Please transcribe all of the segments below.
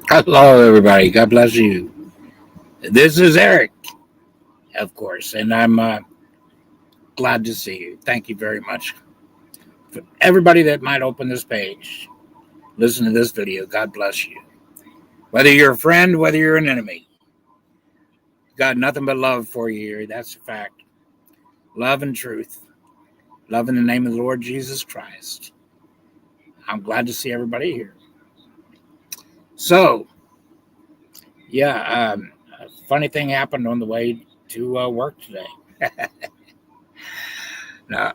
Hello, everybody. God bless you. This is Eric, of course, and I'm glad to see you. Thank you very much. For everybody that might open this page, listen to this video, God bless you. Whether you're a friend, whether you're an enemy, got nothing but love for you here. That's a fact. Love and truth. Love in the name of the Lord Jesus Christ. I'm glad to see everybody here. So, yeah, a funny thing happened on the way to work today. Now,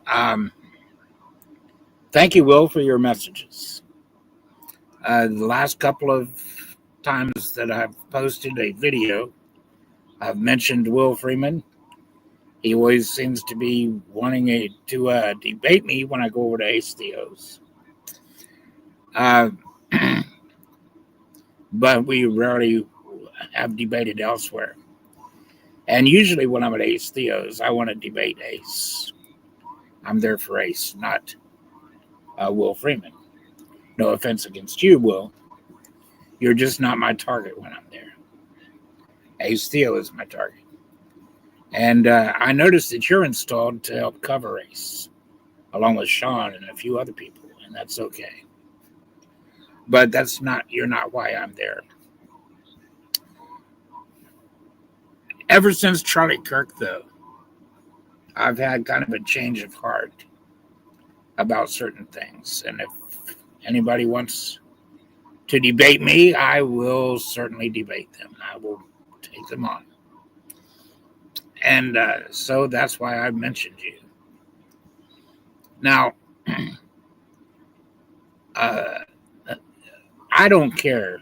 thank you, Will, for your messages. The last couple of times that I've posted a video, I've mentioned Will Freeman. He always seems to be wanting to debate me when I go over to Ace Theo's. But we rarely have debated elsewhere. And usually when I'm at Ace Theo's, I want to debate Ace. I'm there for Ace, not Will Freeman. No offense against you, Will. You're just not my target when I'm there. Ace Theo is my target. And I noticed that you're installed to help cover Ace, along with Sean and a few other people, and that's okay. But you're not why I'm there. Ever since Charlie Kirk, though, I've had kind of a change of heart about certain things. And if anybody wants to debate me, I will certainly debate them. I will take them on. And so that's why I mentioned you. Now, I don't care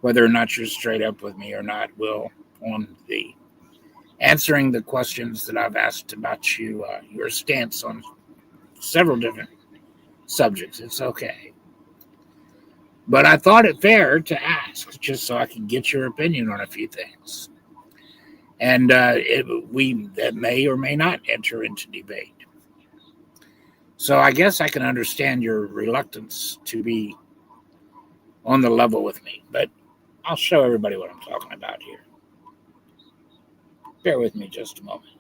whether or not you're straight up with me or not, Will, on the answering the questions that I've asked about you, your stance on several different subjects. It's okay. But I thought it fair to ask, just so I can get your opinion on a few things. And that may or may not enter into debate. So I guess I can understand your reluctance to be on the level with me. But I'll show everybody what I'm talking about here. Bear with me just a moment.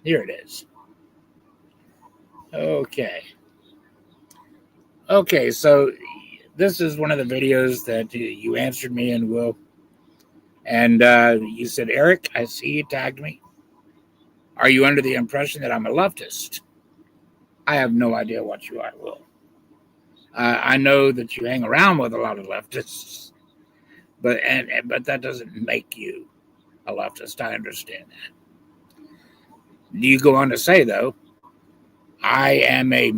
Here it is. Okay, so this is one of the videos that you answered me in, Will. And you said, Eric, I see you tagged me. Are you under the impression that I'm a leftist? I have no idea what you are, Will. I know that you hang around with a lot of leftists, but that doesn't make you a leftist. I understand that. You go on to say, though, I am a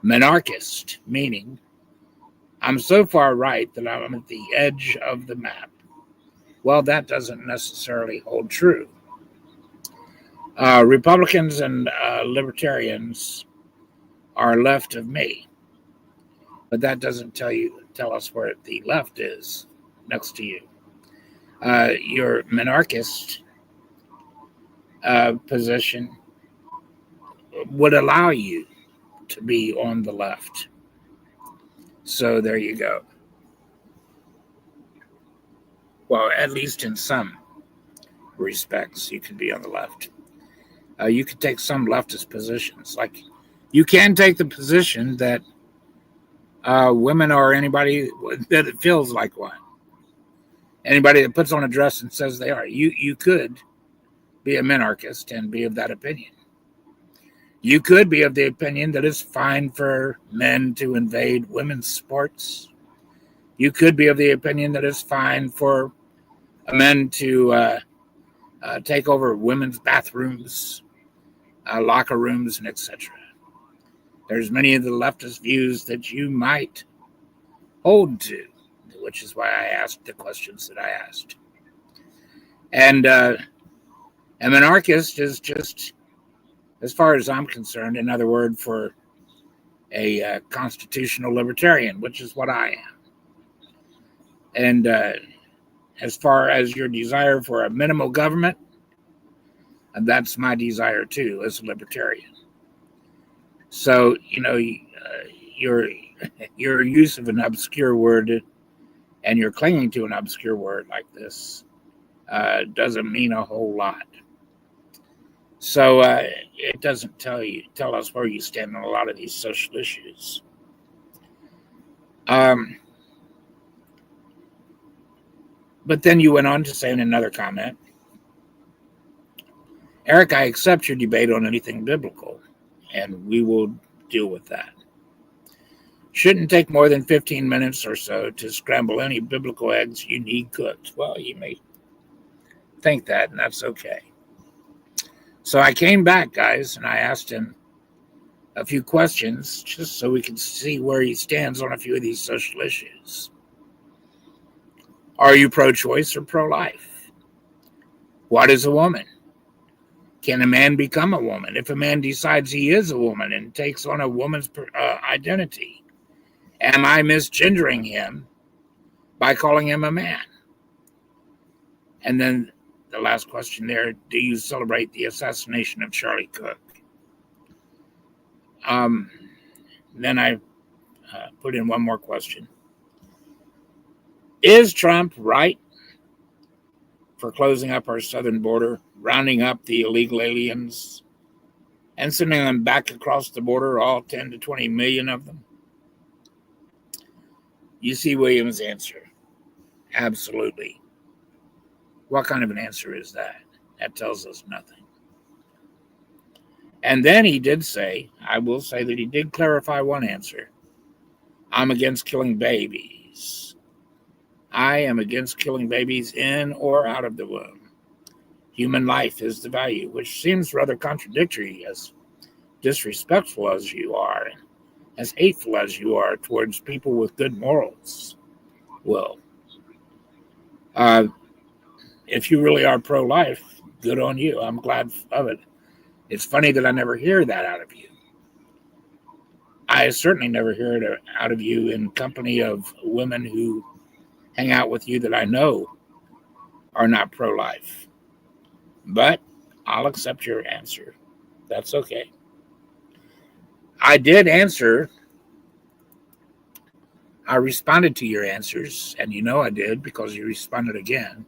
monarchist, meaning I'm so far right that I'm at the edge of the map. Well, that doesn't necessarily hold true. Republicans and libertarians are left of me, but that doesn't tell us where the left is next to you. Your monarchist position would allow you to be on the left. So there you go. Well, at least in some respects, you can be on the left. You could take some leftist positions. Like, you can take the position that women are anybody that it feels like one. Anybody that puts on a dress and says they are. You could be a monarchist and be of that opinion. You could be of the opinion that it's fine for men to invade women's sports. You could be of the opinion that it's fine for men to take over women's bathrooms, locker rooms, and etc. There's many of the leftist views that you might hold to, which is why I asked the questions that I asked. And a monarchist is just, as far as I'm concerned, another word for a constitutional libertarian, which is what I am. And as far as your desire for a minimal government, that's my desire too, as a libertarian. So, your use of an obscure word and you're clinging to an obscure word like this doesn't mean a whole lot. So it doesn't tell us where you stand on a lot of these social issues. But then you went on to say in another comment, Eric, I accept your debate on anything biblical, and we will deal with that. Shouldn't take more than 15 minutes or so to scramble any biblical eggs you need cooked. Well, you may think that, and that's okay. So I came back, guys, and I asked him a few questions just so we can see where he stands on a few of these social issues. Are you pro-choice or pro-life? What is a woman? Can a man become a woman? If a man decides he is a woman and takes on a woman's identity, am I misgendering him by calling him a man? And then the last question there, do you celebrate the assassination of Charlie Cook? Then I put in one more question. Is Trump right for closing up our southern border, rounding up the illegal aliens, and sending them back across the border, all 10 to 20 million of them? You see William's answer. Absolutely. What kind of an answer is that? That tells us nothing. And then he did say, I will say that he did clarify one answer. I'm against killing babies. I am against killing babies in or out of the womb. Human life is the value, which seems rather contradictory, as disrespectful as you are, and as hateful as you are towards people with good morals. Well, if you really are pro-life, good on you. I'm glad of it. It's funny that I never hear that out of you. I certainly never hear it out of you in company of women who hang out with you that I know are not pro-life. But I'll accept your answer. That's okay. I did answer. I responded to your answers, and you know I did because you responded again.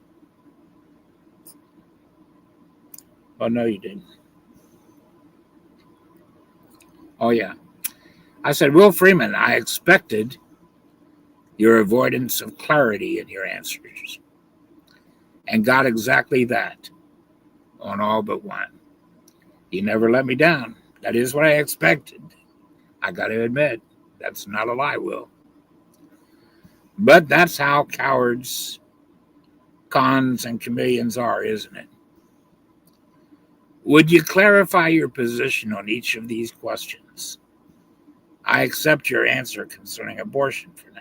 Oh, no, you didn't. Oh, yeah. I said, Will Freeman, I expected your avoidance of clarity in your answers, and got exactly that on all but one. You never let me down. That is what I expected. I got to admit, that's not a lie, Will. But that's how cowards, cons, and chameleons are, isn't it? Would you clarify your position on each of these questions? I accept your answer concerning abortion for now.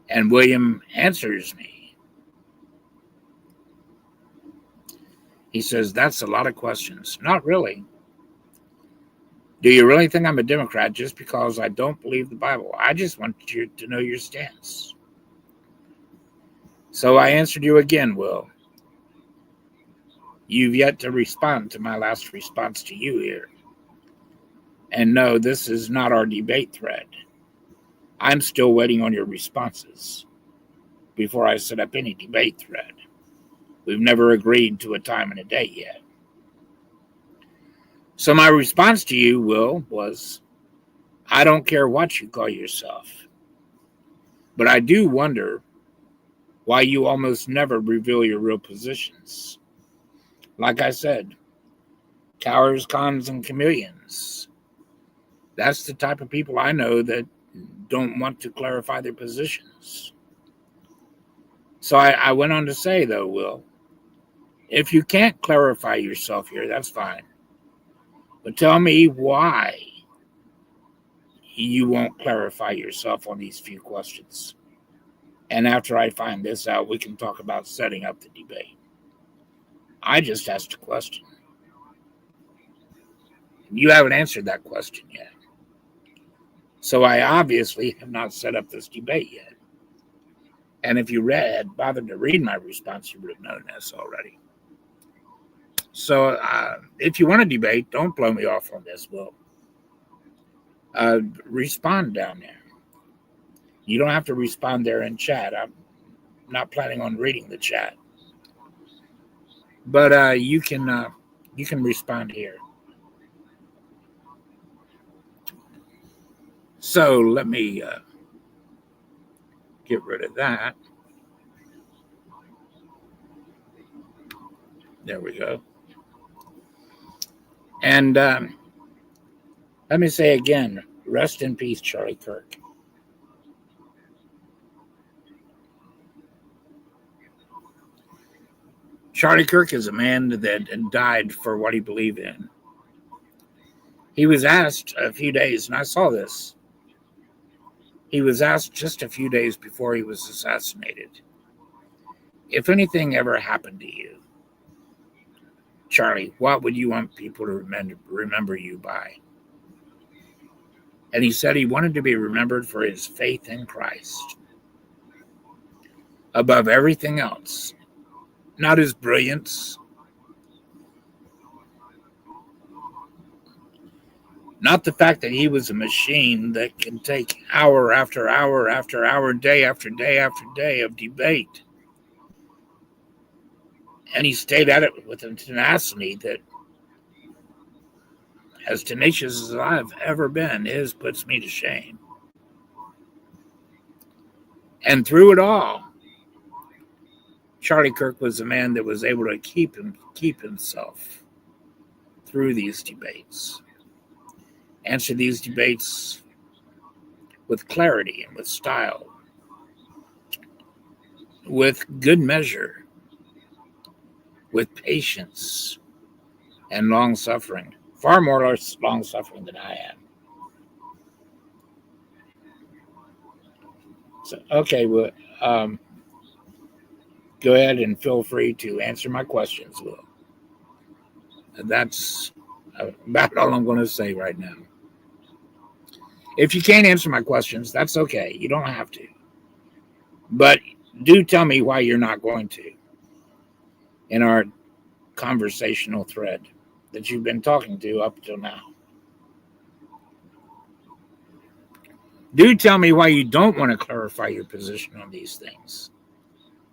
And William answers me. He says, that's a lot of questions. Not really. Do you really think I'm a Democrat just because I don't believe the Bible? I just want you to know your stance. So I answered you again, Will. You've yet to respond to my last response to you here. And no, this is not our debate thread. I'm still waiting on your responses before I set up any debate thread. We've never agreed to a time and a date yet. So my response to you, Will, was, I don't care what you call yourself, but I do wonder why you almost never reveal your real positions. Like I said, cowards, cons, and chameleons. That's the type of people I know that don't want to clarify their positions. So I went on to say, though, Will, if you can't clarify yourself here, that's fine. But tell me why you won't clarify yourself on these few questions. And after I find this out, we can talk about setting up the debate. I just asked a question. You haven't answered that question yet. So I obviously have not set up this debate yet. And if you had bothered to read my response, you would have known this already. So if you want to debate, don't blow me off on this, Will. Respond down there. You don't have to respond there in chat. I'm not planning on reading the chat. But you can respond here. So let me get rid of that. There we go. And let me say again, rest in peace, Charlie Kirk. Charlie Kirk is a man that died for what he believed in. He was asked a few days, and I saw this. He was asked just a few days before he was assassinated, if anything ever happened to you, Charlie, what would you want people to remember you by? And he said he wanted to be remembered for his faith in Christ above everything else, not his brilliance, not the fact that he was a machine that can take hour after hour after hour, day after day after day of debate. And he stayed at it with a tenacity that, as tenacious as I've ever been, puts me to shame. And through it all, Charlie Kirk was a man that was able to keep himself through these debates. Answer these debates with clarity and with style, with good measure, with patience and long suffering, far more long suffering than I am. So, okay, well, go ahead and feel free to answer my questions, Will. That's about all I'm going to say right now. If you can't answer my questions, that's okay. You don't have to. But do tell me why you're not going to in our conversational thread that you've been talking to up till now. Do tell me why you don't want to clarify your position on these things.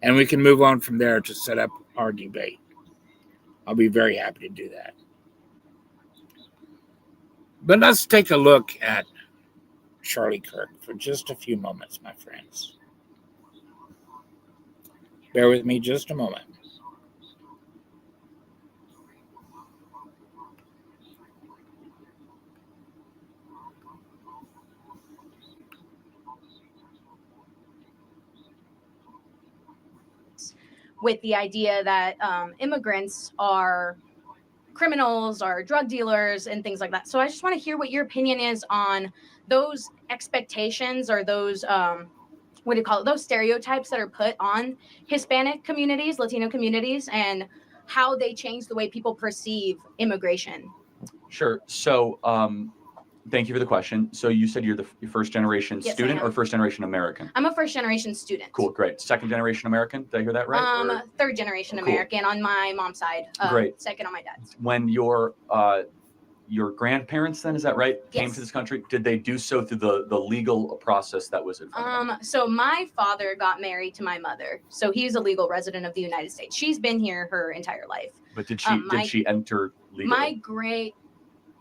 And we can move on from there to set up our debate. I'll be very happy to do that. But let's take a look at Charlie Kirk for just a few moments, my friends. Bear with me just a moment. With the idea that immigrants are criminals, are drug dealers, and things like that. So I just want to hear what your opinion is on those expectations or those, what do you call it, those stereotypes that are put on Hispanic communities, Latino communities, and how they change the way people perceive immigration. Sure. So thank you for the question. So you said you're the first generation student or first generation American? I'm a first generation student. Cool, great. Second generation American? Did I hear that right? Third generation American on my mom's side. Great. Second on my dad's. When your grandparents, then, is that right, came to this country, did they do so through the legal process that was in front of them? So my father got married to my mother. So he's a legal resident of the United States. She's been here her entire life. But did she enter legally?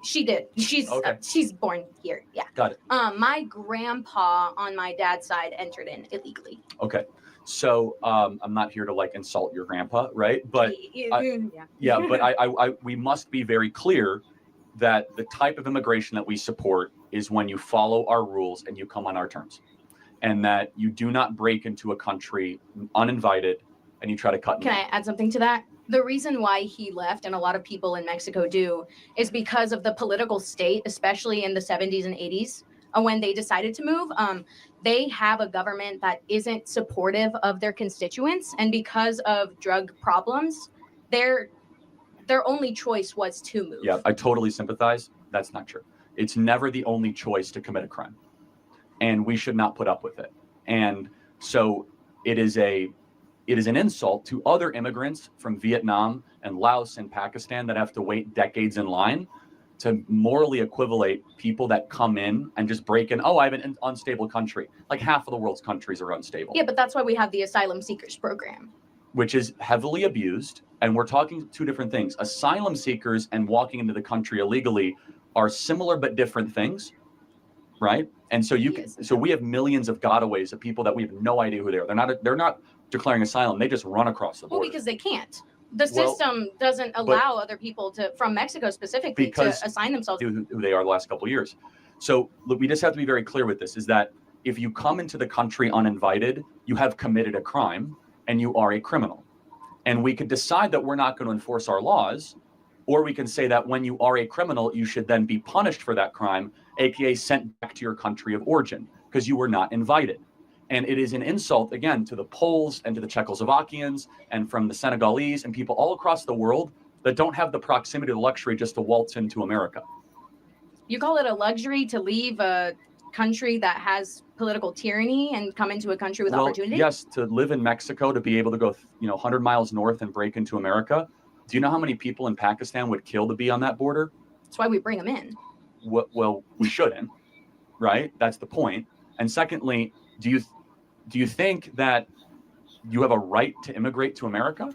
She did. She's born here. Yeah. Got it. My grandpa on my dad's side entered in illegally. Okay. So I'm not here to insult your grandpa, right? But we must be very clear that the type of immigration that we support is when you follow our rules and you come on our terms. and that you do not break into a country uninvited and you try to cut. Can I add something to that? The reason why he left, and a lot of people in Mexico do, is because of the political state, especially in the 70s and 80s, when they decided to move. They have a government that isn't supportive of their constituents, and because of drug problems, their only choice was to move. Yeah, I totally sympathize. That's not true. It's never the only choice to commit a crime, and we should not put up with it. And so it is an insult to other immigrants from Vietnam and Laos and Pakistan that have to wait decades in line to morally equivalate people that come in and just break in. Oh, I have an unstable country. Like half of the world's countries are unstable. Yeah, but that's why we have the asylum seekers program, which is heavily abused. And we're talking two different things. Asylum seekers and walking into the country illegally are similar but different things, right? And so so we have millions of gotaways of people that we have no idea who they are. They're not declaring asylum. They just run across the border. Well, because they can't. The system doesn't allow other people from Mexico specifically to assign themselves who they are the last couple of years. So look, we just have to be very clear with this, is that if you come into the country uninvited, you have committed a crime and you are a criminal. And we could decide that we're not going to enforce our laws, or we can say that when you are a criminal, you should then be punished for that crime, aka sent back to your country of origin, because you were not invited. And it is an insult, again, to the Poles and to the Czechoslovakians and from the Senegalese and people all across the world that don't have the proximity or the luxury just to waltz into America. You call it a luxury to leave a country that has political tyranny and come into a country with opportunity? Yes, to live in Mexico, to be able to go 100 miles north and break into America. Do you know how many people in Pakistan would kill to be on that border? That's why we bring them in. Well, we shouldn't, right? That's the point. And secondly, do you think that you have a right to immigrate to America?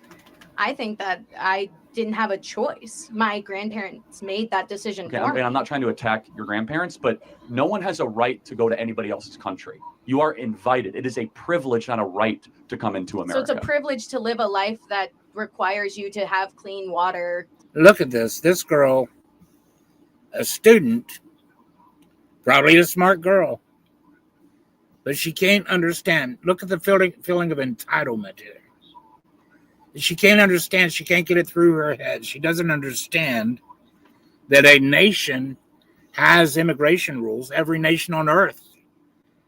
I think that I didn't have a choice. My grandparents made that decision for me. And I'm not trying to attack your grandparents, but no one has a right to go to anybody else's country. You are invited. It is a privilege, not a right, to come into America. So it's a privilege to live a life that requires you to have clean water. Look at this. This girl, a student, probably a smart girl, but she can't understand. Look at the feeling of entitlement here. She can't understand. She can't get it through her head. She doesn't understand that a nation has immigration rules. Every nation on earth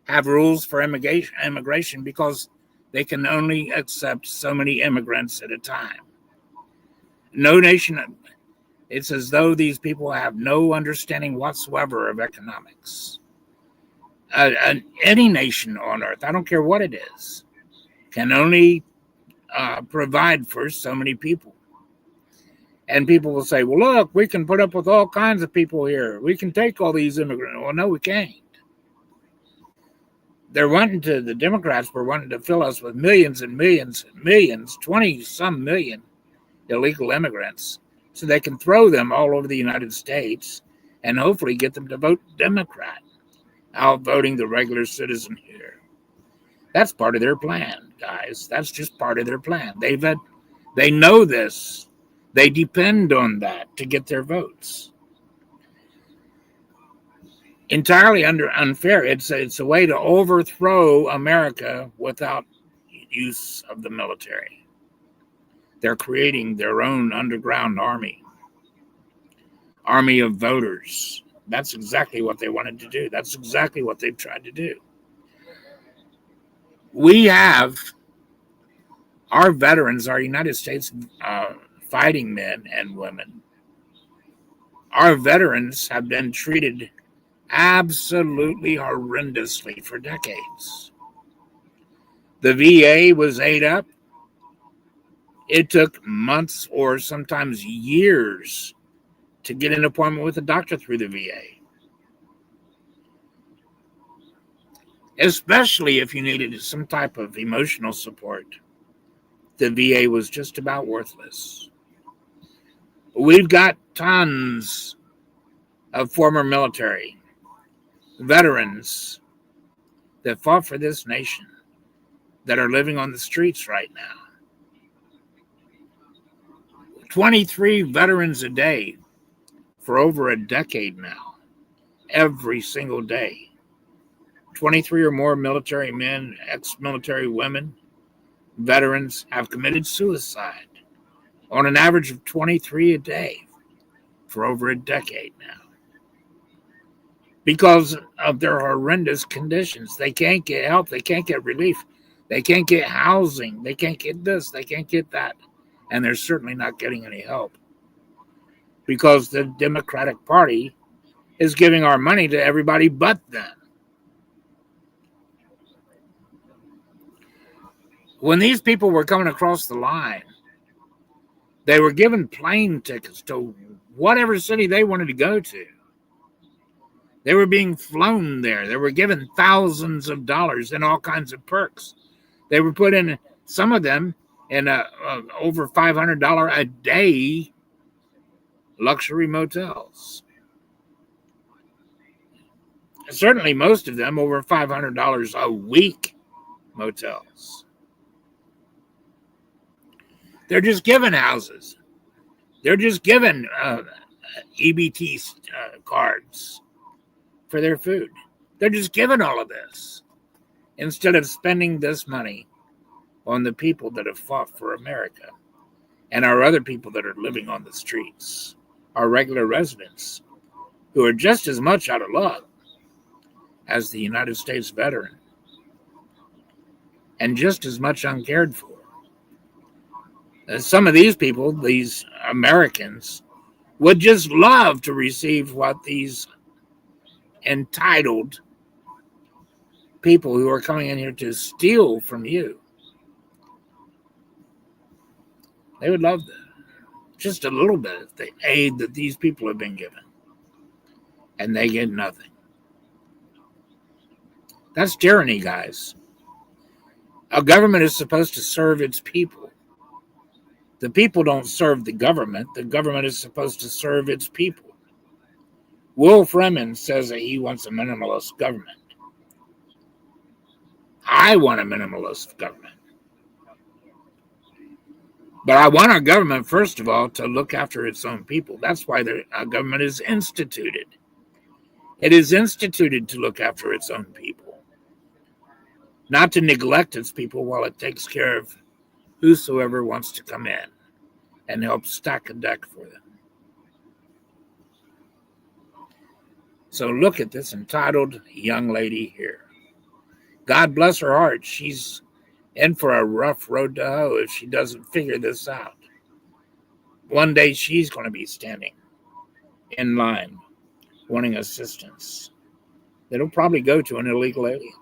have rules for immigration because they can only accept so many immigrants at a time. No nation, it's as though these people have no understanding whatsoever of economics. Any nation on earth, I don't care what it is, can only provide for so many people. And people will say, well, look, we can put up with all kinds of people here. We can take all these immigrants. Well, no, we can't. The Democrats were wanting to fill us with millions and millions and millions, 20-some million illegal immigrants, so they can throw them all over the United States and hopefully get them to vote Democrat, outvoting the regular citizen here. That's part of their plan, guys. That's just part of their plan. They know this. They depend on that to get their votes. Entirely unfair. It's a way to overthrow America without use of the military. They're creating their own underground army of voters. That's exactly what they wanted to do. That's exactly what they've tried to do. We have our veterans, our United States fighting men and women. Our veterans have been treated absolutely horrendously for decades. The VA was ate up. It took months or sometimes years to get an appointment with a doctor through the VA. Especially if you needed some type of emotional support. The VA was just about worthless. We've got tons of former military veterans that fought for this nation that are living on the streets right now. 23 veterans a day for over a decade now, every single day. 23 or more military men, ex-military women, veterans have committed suicide on an average of 23 a day for over a decade now because of their horrendous conditions. They can't get help. They can't get relief. They can't get housing. They can't get this. They can't get that. And they're certainly not getting any help because the Democratic Party is giving our money to everybody but them. When these people were coming across the line, they were given plane tickets to whatever city they wanted to go to. They were being flown there. They were given thousands of dollars and all kinds of perks. They were put in, some of them, in over $500 a day luxury motels. Certainly most of them over $500 a week motels. They're just given houses. They're just given EBT cards for their food. They're just given all of this instead of spending this money on the people that have fought for America and our other people that are living on the streets, our regular residents who are just as much out of luck as the United States veteran and just as much uncared for. Some of these people, these Americans, would just love to receive what these entitled people who are coming in here to steal from you. They would love that. Just a little bit of the aid that these people have been given. And they get nothing. That's tyranny, guys. A government is supposed to serve its people. The people don't serve the government. The government is supposed to serve its people. Will Freeman says that he wants a minimalist government. I want a minimalist government. But I want our government, first of all, to look after its own people. That's why our government is instituted. It is instituted to look after its own people. Not to neglect its people while it takes care of whosoever wants to come in and help stack a deck for them. So look at this entitled young lady here. God bless her heart. She's in for a rough road to hoe if she doesn't figure this out. One day she's going to be standing in line wanting assistance. It'll probably go to an illegal alien.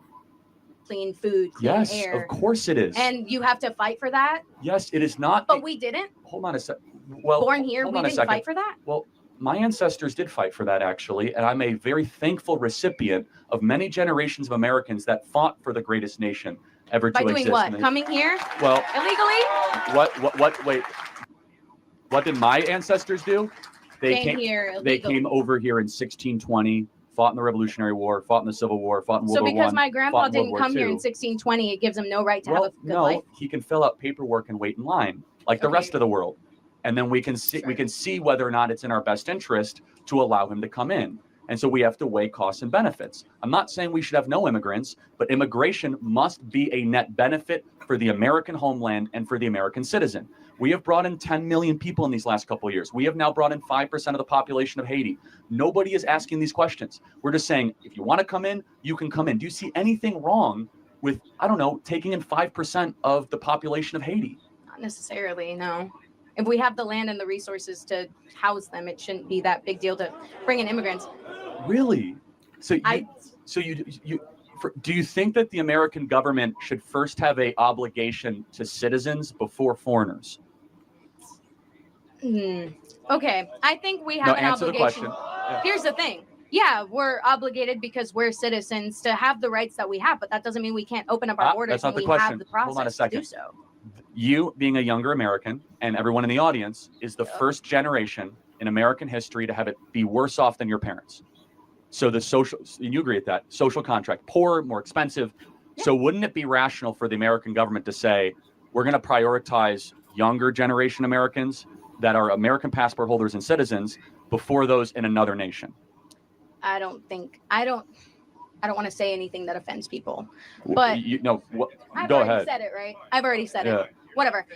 Clean food, clean Yes, air. of course it is. And you have to fight for that? Yes, it is not. But we didn't? Hold on a sec. Well, born here, we didn't fight for that? Well, my ancestors did fight for that, actually, and I'm a very thankful recipient of many generations of Americans that fought for the greatest nation ever to exist. By doing what? Coming here? Well, illegally? Wait. What did my ancestors do? They came here illegally. They came over here in 1620, fought in the Revolutionary War, fought in the Civil War, fought in World War I. So because my grandpa didn't come here in 1620, it gives him no right to have a good life? He can fill out paperwork and wait in line like the rest of the world. And then we can see whether or not it's in our best interest to allow him to come in. And so we have to weigh costs and benefits. I'm not saying we should have no immigrants, but immigration must be a net benefit for the American homeland and for the American citizen. We have brought in 10 million people in these last couple of years. We have now brought in 5% of the population of Haiti. Nobody is asking these questions. We're just saying, if you want to come in, you can come in. Do you see anything wrong with, taking in 5% of the population of Haiti? Not necessarily, no. If we have the land and the resources to house them, it shouldn't be that big deal to bring in immigrants. Really? Do you think that the American government should first have an obligation to citizens before foreigners? Okay, I think we have an answer obligation. The question. Yeah. Here's the thing. Yeah, we're obligated because we're citizens to have the rights that we have, but that doesn't mean we can't open up our borders and we have the process to do so. You, being a younger American, and everyone in the audience, is the first generation in American history to have it be worse off than your parents. So and you agree with that, social contract, poor, more expensive. Yeah. So wouldn't it be rational for the American government to say, we're going to prioritize younger generation Americans that are American passport holders and citizens before those in another nation? I don't want to say anything that offends people, but I've go already ahead. said it, right? I've already said Yeah. it. Whatever.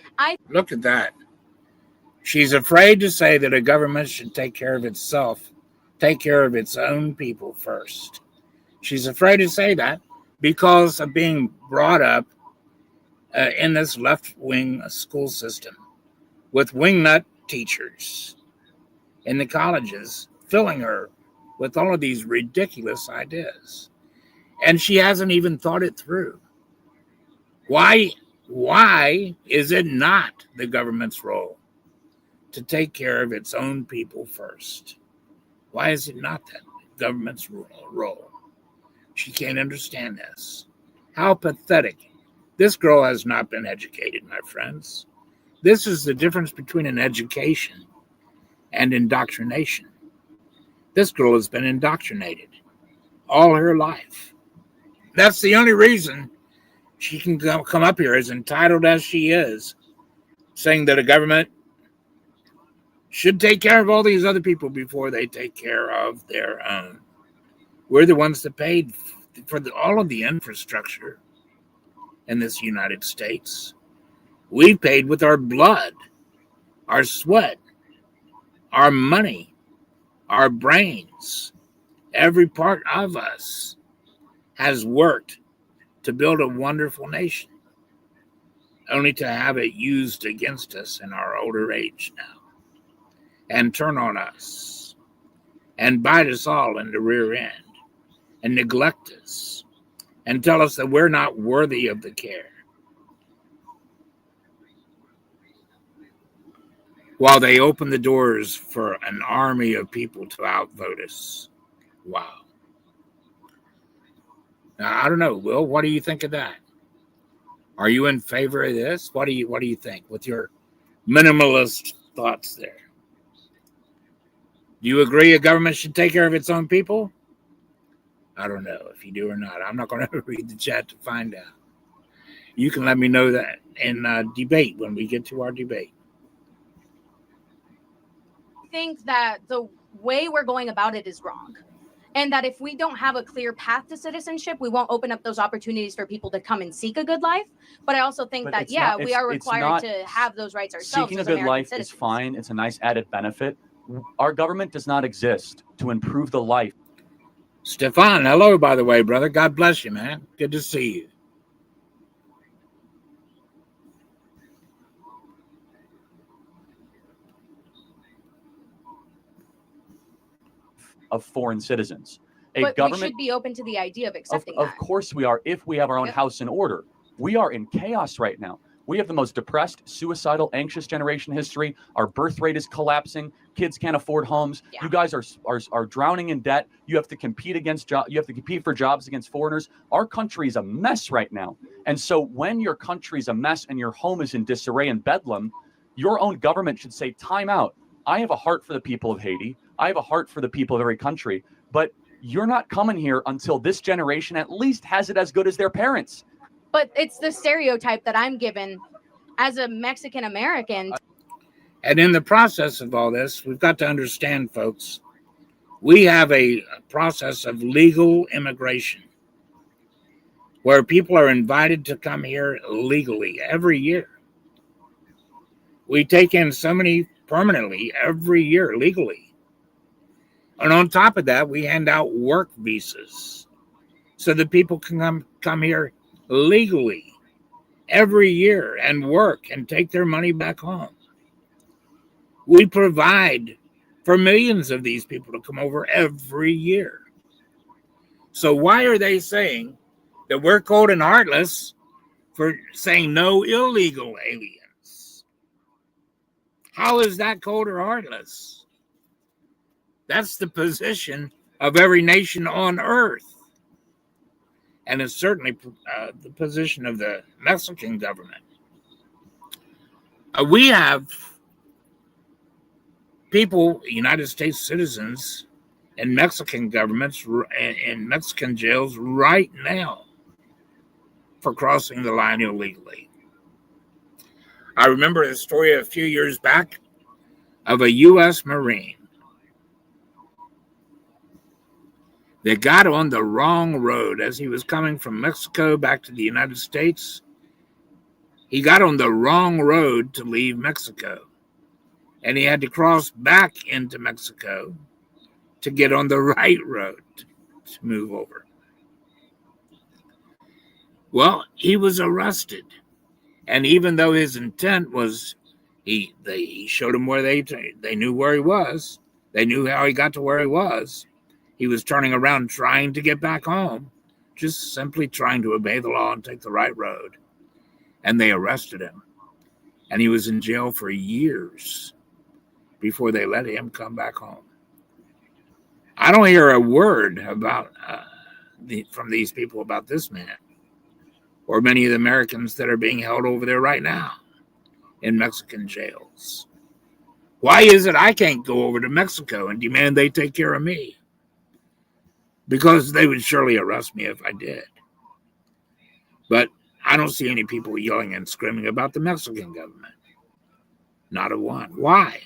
Look at that. She's afraid to say that a government should take care of itself, take care of its own people first. She's afraid to say that because of being brought up in this left-wing school system with wingnut teachers in the colleges filling her with all of these ridiculous ideas. And she hasn't even thought it through. Why is it not the government's role to take care of its own people first? Why is it not that government's role? She can't understand this. How pathetic. This girl has not been educated, my friends. This is the difference between an education and indoctrination. This girl has been indoctrinated all her life. That's the only reason she can come up here as entitled as she is, saying that a government should take care of all these other people before they take care of their own. We're the ones that paid for all of the infrastructure in this United States. We paid with our blood, our sweat, our money, our brains. Every part of us has worked to build a wonderful nation, only to have it used against us in our older age now, and turn on us, and bite us all in the rear end, and neglect us, and tell us that we're not worthy of the care, while they open the doors for an army of people to outvote us. Wow. Now, I don't know, Will, what do you think of that? Are you in favor of this? What do you think with your minimalist thoughts there? Do you agree a government should take care of its own people? I don't know if you do or not. I'm not going to read the chat to find out. You can let me know that in debate when we get to our debate. I think that the way we're going about it is wrong. And that if we don't have a clear path to citizenship, we won't open up those opportunities for people to come and seek a good life. But I also think that, we are required to have those rights ourselves. Seeking a as good American life citizens. is fine. It's a nice added benefit. Our government does not exist to improve the life. Stefan, hello, by the way, brother. God bless you, man. Good to see you. Of foreign citizens. But we should be open to the idea of accepting that. Of course we are, if we have our own house in order. We are in chaos right now. We have the most depressed, suicidal, anxious generation history. Our birth rate is collapsing. Kids can't afford homes. Yeah. You guys are drowning in debt. You have to compete for jobs against foreigners. Our country is a mess right now. And so when your country is a mess and your home is in disarray and bedlam, your own government should say, time out. I have a heart for the people of Haiti. I have a heart for the people of every country. But you're not coming here until this generation at least has it as good as their parents. But it's the stereotype that I'm given as a Mexican American. And in the process of all this, we've got to understand, folks, we have a process of legal immigration where people are invited to come here legally every year. We take in so many permanently every year legally. And on top of that, we hand out work visas so that people can come here legally every year and work and take their money back home. We provide for millions of these people to come over every year. So why are they saying that we're cold and heartless for saying no illegal aliens? How is that cold or heartless? That's the position of every nation on earth. And it's certainly the position of the Mexican government. We have people, United States citizens, in Mexican governments, in Mexican jails right now for crossing the line illegally. I remember a story a few years back of a U.S. Marine They got on the wrong road as he was coming from Mexico back to the United States. He got on the wrong road to leave Mexico, and he had to cross back into Mexico to get on the right road to move over. Well, he was arrested, and even though his intent was, he showed them where they knew where he was, they knew how he got to where he was. He was turning around trying to get back home, just simply trying to obey the law and take the right road. And they arrested him. And he was in jail for years before they let him come back home. I don't hear a word about from these people about this man or many of the Americans that are being held over there right now in Mexican jails. Why is it I can't go over to Mexico and demand they take care of me? Because they would surely arrest me if I did. But I don't see any people yelling and screaming about the Mexican government. Not a one. Why?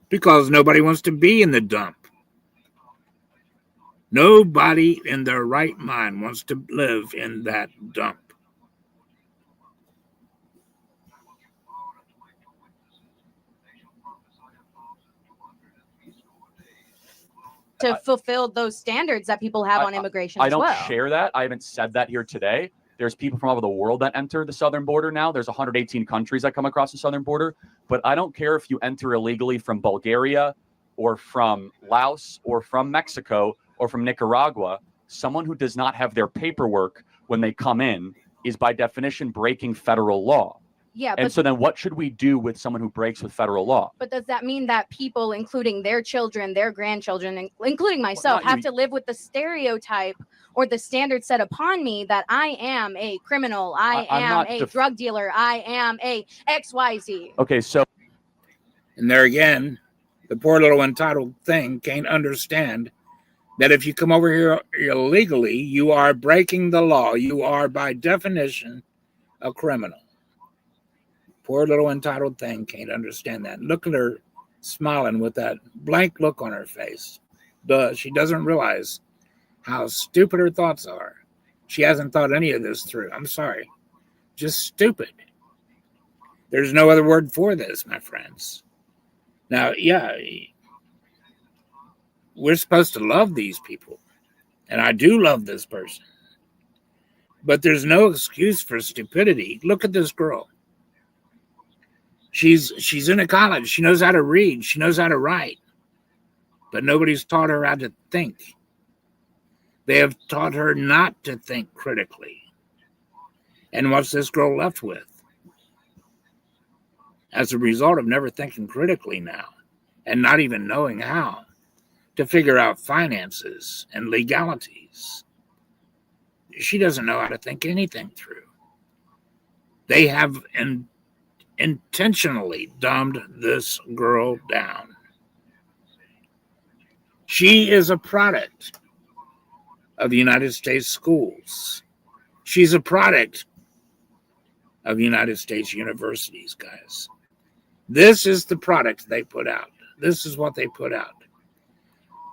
Because nobody wants to be in the dump. Nobody in their right mind wants to live in that dump. To fulfill those standards that people have on immigration as well. I don't share that. I haven't said that here today. There's people from all over the world that enter the southern border now. There's 118 countries that come across the southern border. But I don't care if you enter illegally from Bulgaria or from Laos or from Mexico or from Nicaragua. Someone who does not have their paperwork when they come in is by definition breaking federal law. Yeah, and so then what should we do with someone who breaks with federal law? But does that mean that people, including their children, their grandchildren, including myself, have to live with the stereotype or the standard set upon me that I am a criminal, I am a drug dealer, I am a XYZ? Okay, so. And there again, the poor little entitled thing can't understand that if you come over here illegally, you are breaking the law. You are, by definition, a criminal. Poor little entitled thing can't understand that. Look at her smiling with that blank look on her face. She doesn't realize how stupid her thoughts are. She hasn't thought any of this through. I'm sorry. Just stupid. There's no other word for this, my friends. Now, yeah, we're supposed to love these people. And I do love this person. But there's no excuse for stupidity. Look at this girl. She's in a college. She knows how to read. She knows how to write. But nobody's taught her how to think. They have taught her not to think critically. And what's this girl left with? As a result of never thinking critically now, and not even knowing how to figure out finances and legalities. She doesn't know how to think anything through. They have intentionally dumbed this girl down. She is a product of the United States schools. She's a product of United States universities, guys. This is the product they put out. This is what they put out.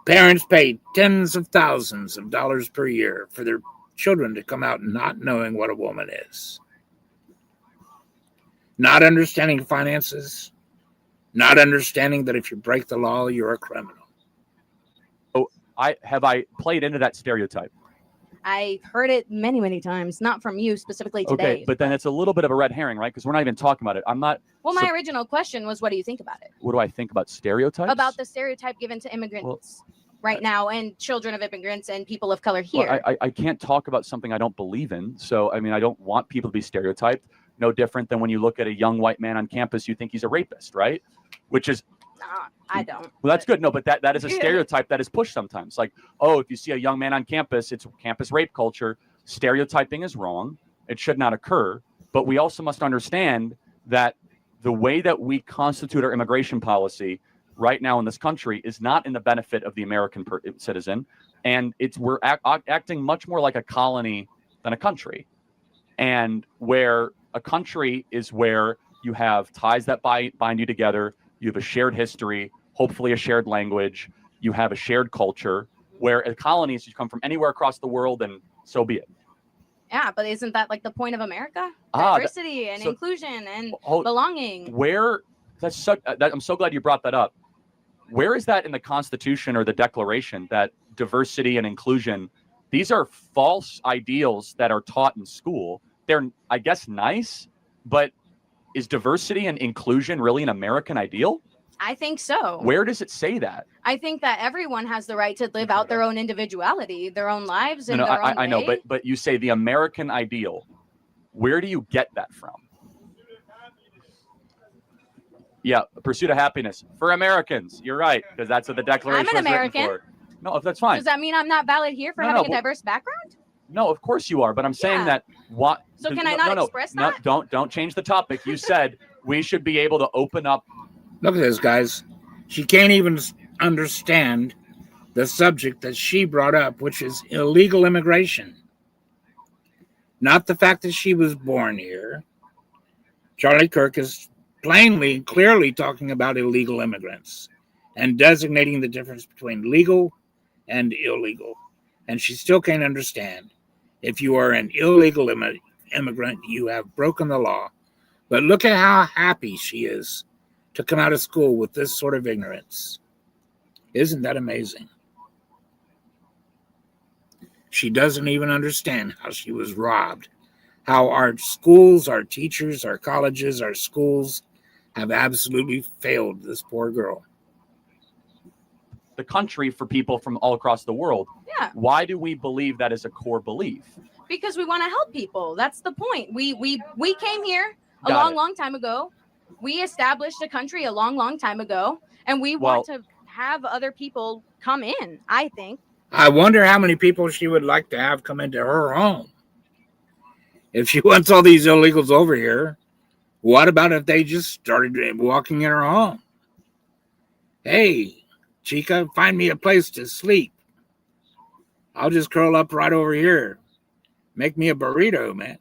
Parents pay tens of thousands of dollars per year for their children to come out not knowing what a woman is. Not understanding finances, not understanding that if you break the law, you're a criminal. Oh, I played into that stereotype. I heard it many, many times, not from you specifically today. Okay, but then it's a little bit of a red herring, right? Because we're not even talking about it. I'm not. Well, my original question was, what do you think about it? What do I think about stereotypes? About the stereotype given to immigrants right now and children of immigrants and people of color here. Well, I can't talk about something I don't believe in. So, I mean, I don't want people to be stereotyped. No different than when you look at a young white man on campus, you think he's a rapist, right? Which is. I don't. Well, that's good. No, but that is a stereotype that is pushed sometimes. Like, oh, if you see a young man on campus, it's campus rape culture. Stereotyping is wrong. It should not occur. But we also must understand that the way that we constitute our immigration policy right now in this country is not in the benefit of the American citizen. And we're acting much more like a colony than a country. And where a country is where you have ties that bind you together. You have a shared history, hopefully a shared language. You have a shared culture. where colonies, you come from anywhere across the world, and so be it. Yeah, but isn't that like the point of America? Ah, Diversity and inclusion and belonging. Where I'm so glad you brought that up. Where is that in the Constitution or the Declaration that diversity and inclusion, these are false ideals that are taught in school? They're, I guess, nice, but is diversity and inclusion really an American ideal? I think so. Where does it say that? I think that everyone has the right to live out their own individuality, their own lives, and their own way. I know, but you say the American ideal. Where do you get that from? Yeah, pursuit of happiness for Americans. You're right, because that's what the Declaration I'm an American. For. No, if that's fine. Does that mean I'm not valid here for having a diverse background? No, of course you are. But I'm saying that what? So can I not express that? No, don't change the topic. You said we should be able to open up. Look at this, guys. She can't even understand the subject that she brought up, which is illegal immigration. Not the fact that she was born here. Charlie Kirk is plainly and clearly talking about illegal immigrants and designating the difference between legal and illegal. And she still can't understand. If you are an illegal immigrant, you have broken the law. But look at how happy she is to come out of school with this sort of ignorance. Isn't that amazing? She doesn't even understand how she was robbed, how our schools, our teachers, our colleges, our schools have absolutely failed this poor girl. The country for people from all across the world. Yeah. Why do we believe that is a core belief? Because we want to help people. That's the point. We came here a long time ago. We established a country a long time ago, and we want to have other people come in, I think. I wonder how many people she would like to have come into her home. If she wants all these illegals over here, what about if they just started walking in her home? Hey, Chica, find me a place to sleep. I'll just curl up right over here. Make me a burrito, man.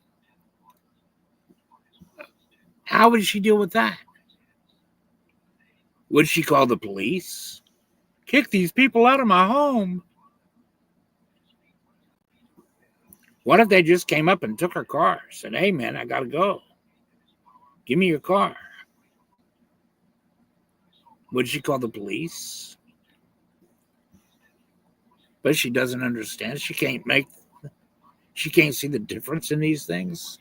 How would she deal with that? Would she call the police? Kick these people out of my home. What if they just came up and took her car? Said, hey, man, I got to go. Give me your car. Would she call the police? But she doesn't understand. She can't see the difference in these things.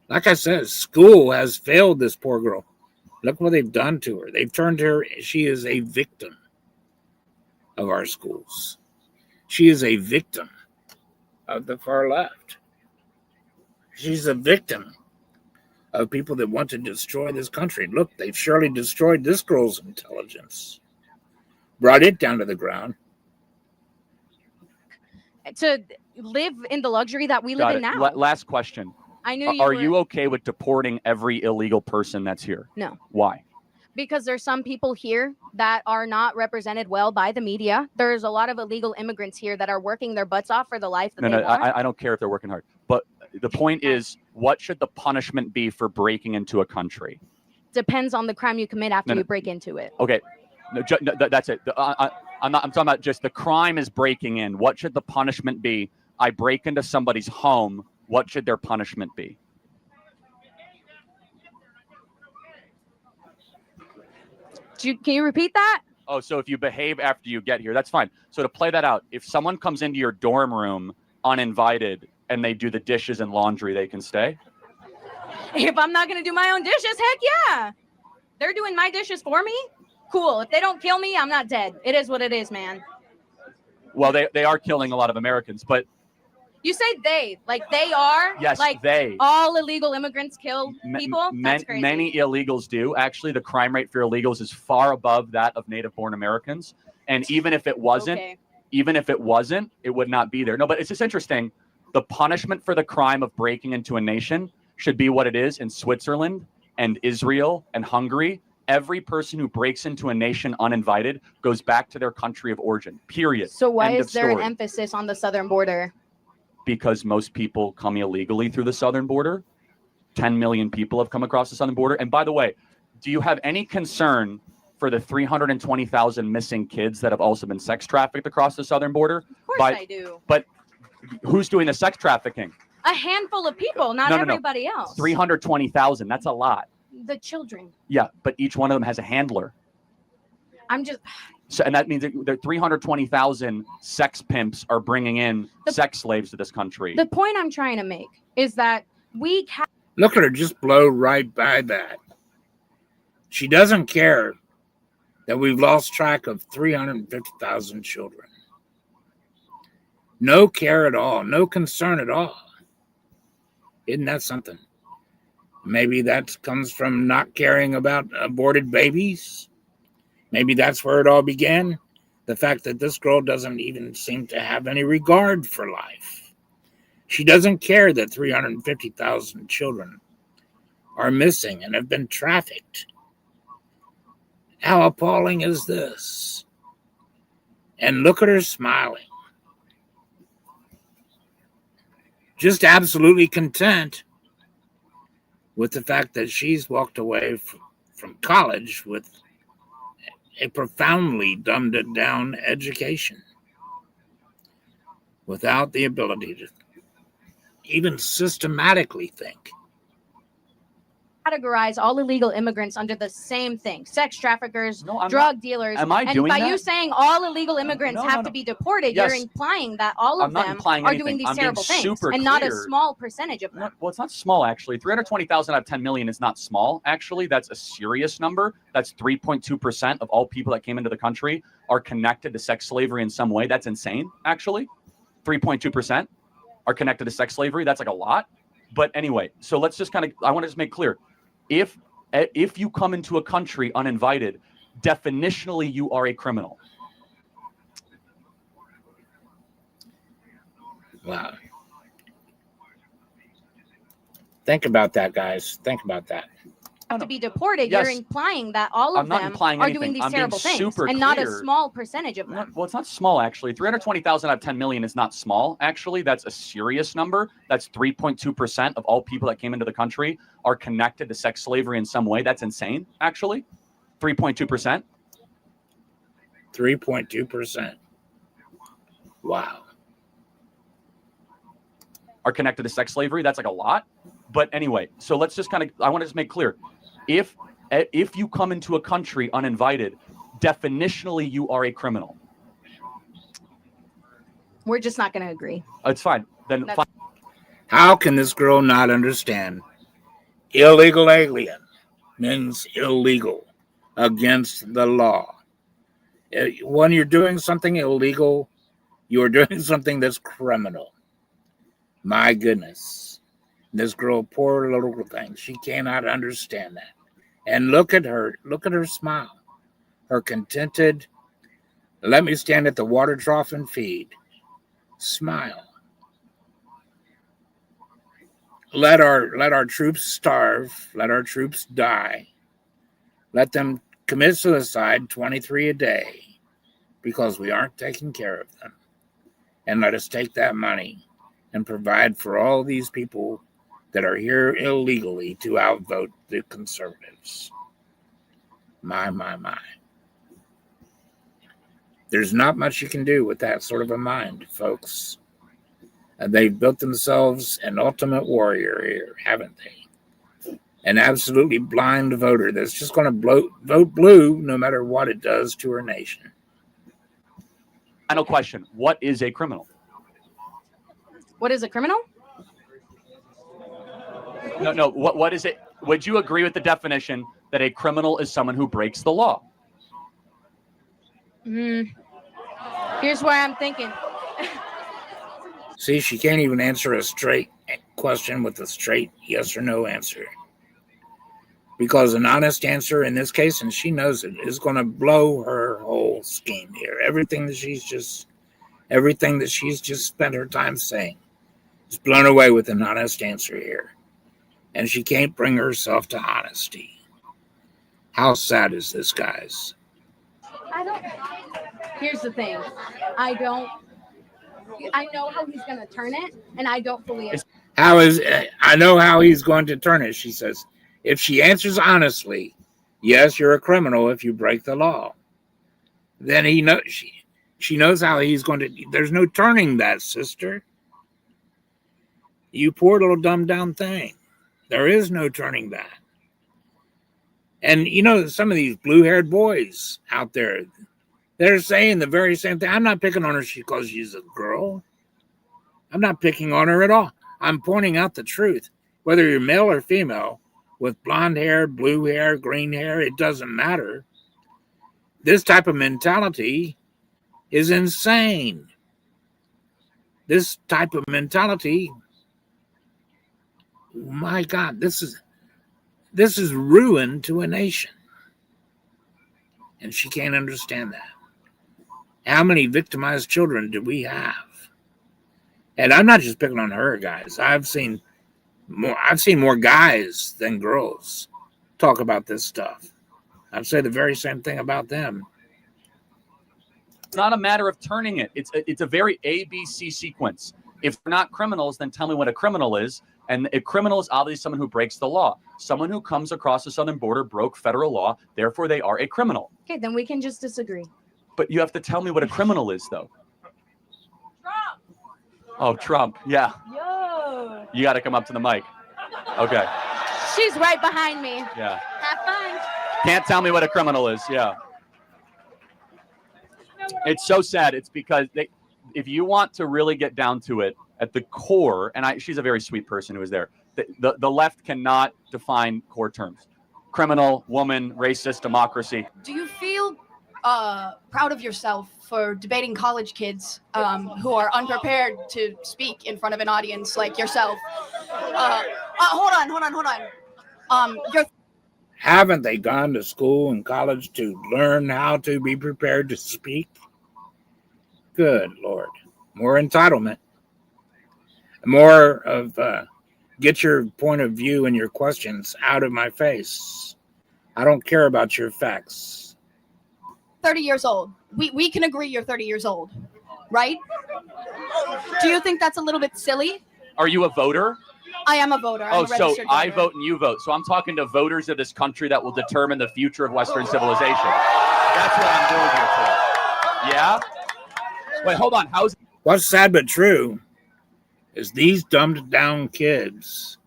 Like I said, school has failed this poor girl. Look what they've done to her. They've turned her, she is a victim of our schools. She is a victim of the far left. She's a victim of people that want to destroy this country. Look, they've surely destroyed this girl's intelligence. Brought it down to the ground. To live in the luxury that we live in now. Last question. I knew Are you okay with deporting every illegal person that's here? No. Why? Because there's some people here that are not represented well by the media. There's a lot of illegal immigrants here that are working their butts off for the life that they want. I don't care if they're working hard. But the point is, what should the punishment be for breaking into a country? Depends on the crime you commit after you break into it. Okay. That's it. I'm talking about just the crime is breaking in. What should the punishment be? I break into somebody's home. What should their punishment be? Can you repeat that? Oh, so if you behave after you get here, that's fine. So to play that out, if someone comes into your dorm room uninvited and they do the dishes and laundry, they can stay? If I'm not going to do my own dishes, heck yeah. They're doing my dishes for me. Cool. If they don't kill me, I'm not dead. It is what it is, man. Well, they are killing a lot of Americans, but... You say they. Like they are? Yes, like they. All illegal immigrants kill people? That's crazy. Many illegals do. Actually, the crime rate for illegals is far above that of native-born Americans. And even if it wasn't, it would not be there. No, but it's just interesting. The punishment for the crime of breaking into a nation should be what it is in Switzerland and Israel and Hungary. Every person who breaks into a nation uninvited goes back to their country of origin, period. So why is there an emphasis on the southern border? Because most people come illegally through the southern border. 10 million people have come across the southern border. And by the way, do you have any concern for the 320,000 missing kids that have also been sex trafficked across the southern border? Of course I do. But who's doing the sex trafficking? A handful of people, not everybody else. 320,000. That's a lot. The children. Yeah, but each one of them has a handler. So, and that means that 320,000 sex pimps are bringing in sex slaves to this country. The point I'm trying to make is that look at her just blow right by that. She doesn't care that we've lost track of 350,000 children. No care at all, no concern at all. Isn't that something? Maybe that comes from not caring about aborted babies. Maybe that's where it all began. The fact that this girl doesn't even seem to have any regard for life. She doesn't care that 350,000 children are missing and have been trafficked. How appalling is this? And look at her smiling. Just absolutely content with the fact that she's walked away from college with a profoundly dumbed down education without the ability to even systematically think. Categorize all illegal immigrants under the same thing: sex traffickers, drug dealers. Am I doing that? And by you saying all illegal immigrants have to be deported, you're implying that all of them are doing these terrible things, and not a small percentage of them. Well, it's not small, actually. 320,000 out of 10 million is not small, actually. That's a serious number. That's 3.2% of all people that came into the country are connected to sex slavery in some way. That's insane, actually. 3.2% are connected to sex slavery. That's like a lot. But anyway, so let's just I want to just make clear. If you come into a country uninvited, definitionally you are a criminal. Wow. Think about that, guys. Think about that. To be deported, you're implying that all of them are doing these terrible things, and not a small percentage of them. Well, it's not small, actually. 320,000 out of 10 million is not small, actually. That's a serious number. That's 3.2% of all people that came into the country are connected to sex slavery in some way. That's insane, actually. 3.2%. 3.2%. Wow. Are connected to sex slavery. That's like a lot. But anyway, so let's just I want to just make clear. If you come into a country uninvited, definitionally you are a criminal. We're just not going to agree. It's fine. Then fine. How can this girl not understand? Illegal alien means illegal, against the law. When you're doing something illegal, you're doing something that's criminal. My goodness. This girl, poor little thing, she cannot understand that. And look at her smile, her contented, let me stand at the water trough and feed. Smile. Let our troops starve, let our troops die. Let them commit suicide, 23 a day, because we aren't taking care of them. And let us take that money and provide for all these people that are here illegally to outvote the conservatives. My. There's not much you can do with that sort of a mind, folks. They've built themselves an ultimate warrior here, haven't they? An absolutely blind voter that's just going to vote blue no matter what it does to our nation. Final question. What is a criminal? What is a criminal? No. What is it? Would you agree with the definition that a criminal is someone who breaks the law? Here's where I'm thinking. See, she can't even answer a straight question with a straight yes or no answer. Because an honest answer in this case, and she knows it, is going to blow her whole scheme here. Everything that she's just spent her time saying is blown away with an honest answer here. And she can't bring herself to honesty. How sad is this, guys? Here's the thing. I know how he's going to turn it, and I don't fully I know how he's going to turn it, she says. If she answers honestly, Yes, you're a criminal if you break the law. Then she knows how he's going to. There's no turning that, sister. You poor little dumbed down thing. There is no turning back. And some of these blue-haired boys out there, they're saying the very same thing. I'm not picking on her because she's a girl. I'm not picking on her at all. I'm pointing out the truth. Whether you're male or female, with blonde hair, blue hair, green hair, it doesn't matter. This type of mentality is insane. This type of mentality, my God, this is ruin to a nation. And she can't understand that. How many victimized children do we have? And I'm not just picking on her, guys. I've seen more guys than girls talk about this stuff. I'd say the very same thing about them. It's not a matter of turning it. It's a very ABC sequence. If they're not criminals, then tell me what a criminal is. And a criminal is obviously someone who breaks the law. Someone who comes across the southern border broke federal law. Therefore, they are a criminal. Okay, then we can just disagree. But you have to tell me what a criminal is, though. Trump. Oh, Trump. Yeah. Yo. You got to come up to the mic. Okay. She's right behind me. Yeah. Have fun. Can't tell me what a criminal is. Yeah. It's so sad. It's because if you want to really get down to it at the core, and she's a very sweet person who was there, the left cannot define core terms. Criminal, woman, racist, democracy. Do you feel proud of yourself for debating college kids who are unprepared to speak in front of an audience like yourself? Hold on. Haven't they gone to school and college to learn how to be prepared to speak? Good Lord. More entitlement. More of get your point of view and your questions out of my face. I don't care about your facts. 30 years old. We can agree you're 30 years old, right? Do you think that's a little bit silly? Are you a voter? I am a voter. I'm a so registered I voter. vote and you vote. So I'm talking to voters of this country that will determine the future of Western civilization. That's what I'm doing here today. Yeah? Wait, hold on. What's sad but true is these dumbed down kids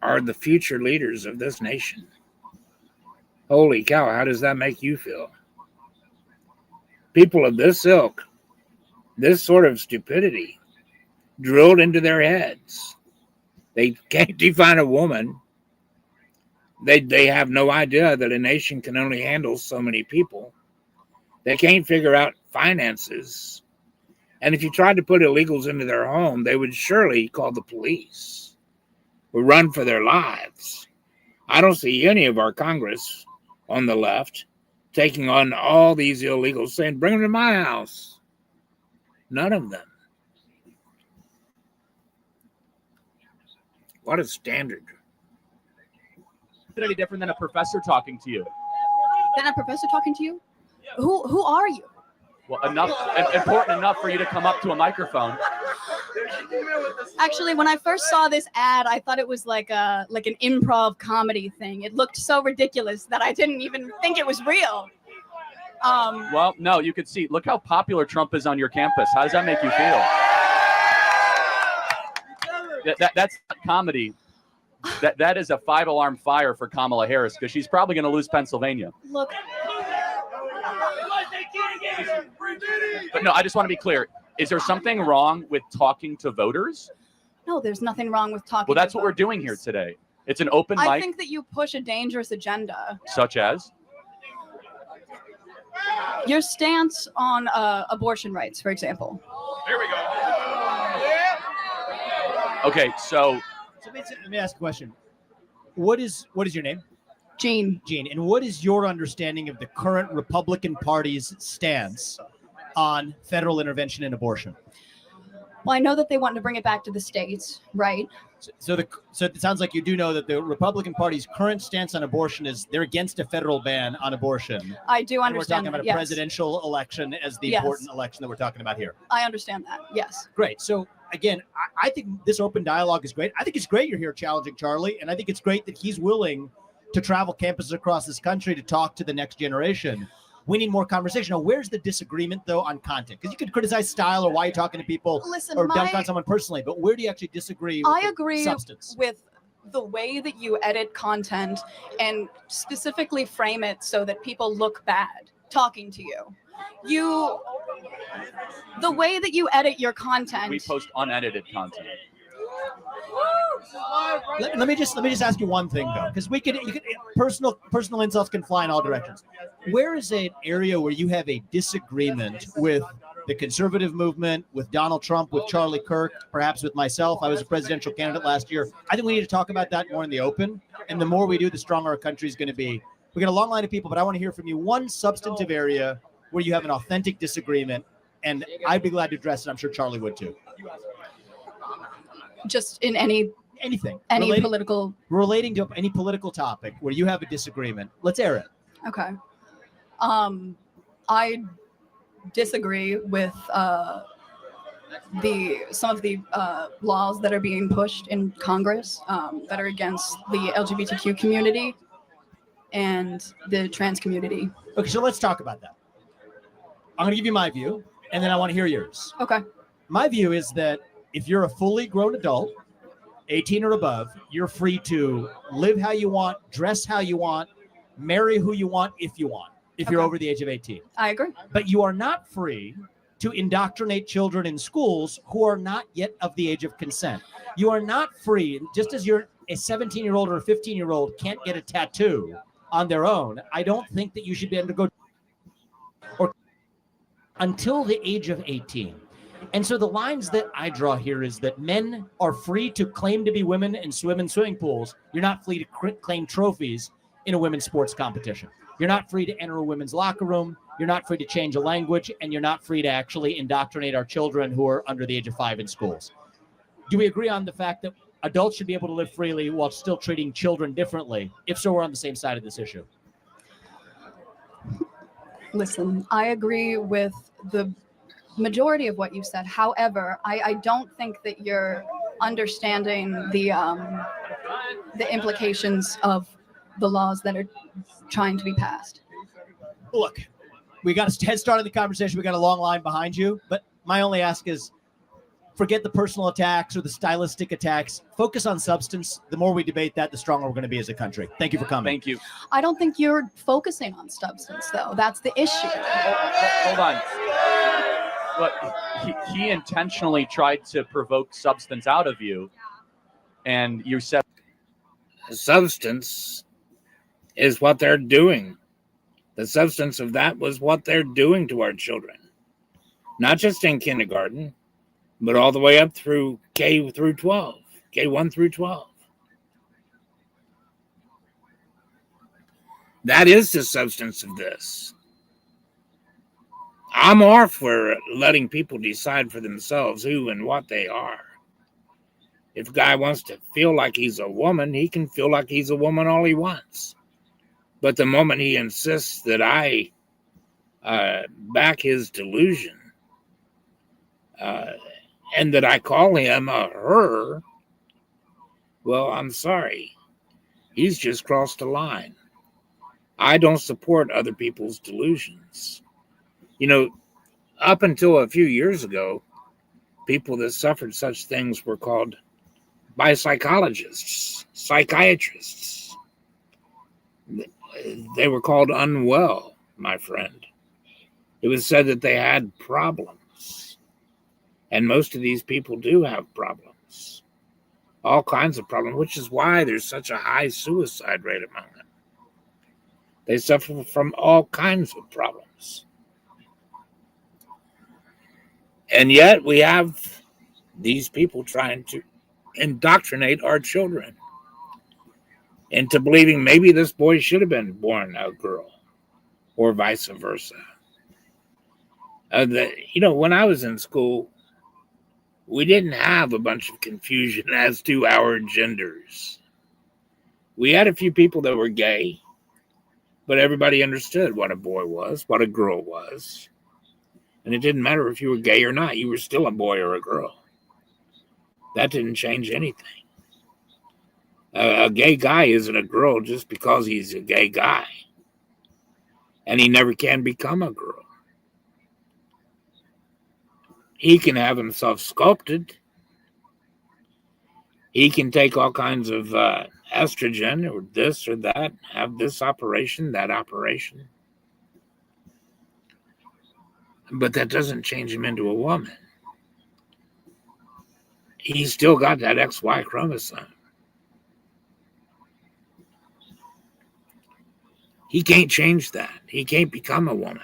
are the future leaders of this nation. Holy cow, how does that make you feel? People of this ilk, this sort of stupidity drilled into their heads. They can't define a woman. They have no idea that a nation can only handle so many people. They can't figure out finances. And if you tried to put illegals into their home, they would surely call the police or run for their lives. I don't see any of our Congress on the left taking on all these illegals saying, bring them to my house. None of them. What a standard. Is it any different than a professor talking to you? Then a professor talking to you? Who are you? Well, important enough for you to come up to a microphone. Actually, when I first saw this ad, I thought it was like an improv comedy thing. It looked so ridiculous that I didn't even think it was real. Well, no, you could see. Look how popular Trump is on your campus. How does that make you feel? That's not comedy. That is a 5-alarm fire for Kamala Harris because she's probably going to lose Pennsylvania. Look. But no, I just want to be clear. Is there something wrong with talking to voters? No, there's nothing wrong with talking. Well, that's to what we're voters. doing here today. It's an open mic. I think that you push a dangerous agenda. Such as? Your stance on abortion rights, for example. Here we go. Okay, so let me ask a question. What is your name? Gene. And what is your understanding of the current Republican Party's stance on federal intervention in abortion? Well, I know that they want to bring it back to the states, right? So it sounds like you do know that the Republican Party's current stance on abortion is they're against a federal ban on abortion. I do And we're understand talking that, about a yes. presidential election as the Yes. important election that we're talking about here. I understand that, yes. Great. So again, I think this open dialogue is great. I think it's great you're here challenging Charlie, and I think it's great that he's willing to travel campuses across this country to talk to the next generation. We need more conversation. Now, where's the disagreement, though, on content? Because you could criticize style or why you're talking to people or dunk on someone personally, but where do you actually disagree with I agree substance? with the way that you edit content and specifically frame it so that people look bad talking to you. The way that you edit your content. We post unedited content. Let me just ask you one thing though, because personal insults can fly in all directions. Where is an area where you have a disagreement with the conservative movement, with Donald Trump, with Charlie Kirk, perhaps with myself? I was a presidential candidate last year. I think we need to talk about that more in the open, and the more we do, the stronger our country is going to be. We got a long line of people, but I want to hear from you. One substantive area where you have an authentic disagreement, and I'd be glad to address it. I'm sure Charlie would too. Just in anything relating to any political topic where you have a disagreement. Let's air it. Okay. I disagree with some of the laws that are being pushed in Congress that are against the LGBTQ community and the trans community. Okay, so let's talk about that. I'm going to give you my view, and then I want to hear yours. Okay. My view is that if you're a fully grown adult, 18 or above, you're free to live how you want, dress how you want, marry who you want if you want, if you're over the age of 18. I agree. But you are not free to indoctrinate children in schools who are not yet of the age of consent. You are not free, just as you're a 17-year-old or a 15-year-old can't get a tattoo on their own, I don't think that you should be able to go or until the age of 18. And so the lines that I draw here is that men are free to claim to be women and swim in swimming pools. You're not free to claim trophies in a women's sports competition. You're not free to enter a women's locker room. You're not free to change a language, and you're not free to actually indoctrinate our children who are under the age of 5 in schools. Do we agree on the fact that adults should be able to live freely while still treating children differently? If so, we're on the same side of this issue. Listen, I agree with the majority of what you said. However, I don't think that you're understanding the implications of the laws that are trying to be passed. Look, we got a head start in the conversation. We got a long line behind you, but my only ask is forget the personal attacks or the stylistic attacks. Focus on substance. The more we debate that, the stronger we're going to be as a country. Thank you for coming. Thank you. I don't think you're focusing on substance, though. That's the issue. Hold on. But he intentionally tried to provoke substance out of you, and you said substance is what they're doing. The substance of that was what they're doing to our children, not just in kindergarten, but all the way up through K through 12, K1 through 12. That is the substance of this. I'm all for letting people decide for themselves who and what they are. If a guy wants to feel like he's a woman, he can feel like he's a woman all he wants. But the moment he insists that I back his delusion and that I call him a her, well, I'm sorry. He's just crossed a line. I don't support other people's delusions. You know, up until a few years ago, people that suffered such things were called by psychologists, psychiatrists. They were called unwell, my friend. It was said that they had problems. And most of these people do have problems. All kinds of problems, which is why there's such a high suicide rate among them. They suffer from all kinds of problems. And yet we have these people trying to indoctrinate our children into believing maybe this boy should have been born a girl or vice versa. When I was in school, we didn't have a bunch of confusion as to our genders. We had a few people that were gay, but everybody understood what a boy was, what a girl was. And it didn't matter if you were gay or not. You were still a boy or a girl. That didn't change anything. A gay guy isn't a girl just because he's a gay guy. And he never can become a girl. He can have himself sculpted. He can take all kinds of estrogen or this or that, have this operation, that operation. But that doesn't change him into a woman. He's still got that XY chromosome. He can't change that. He can't become a woman.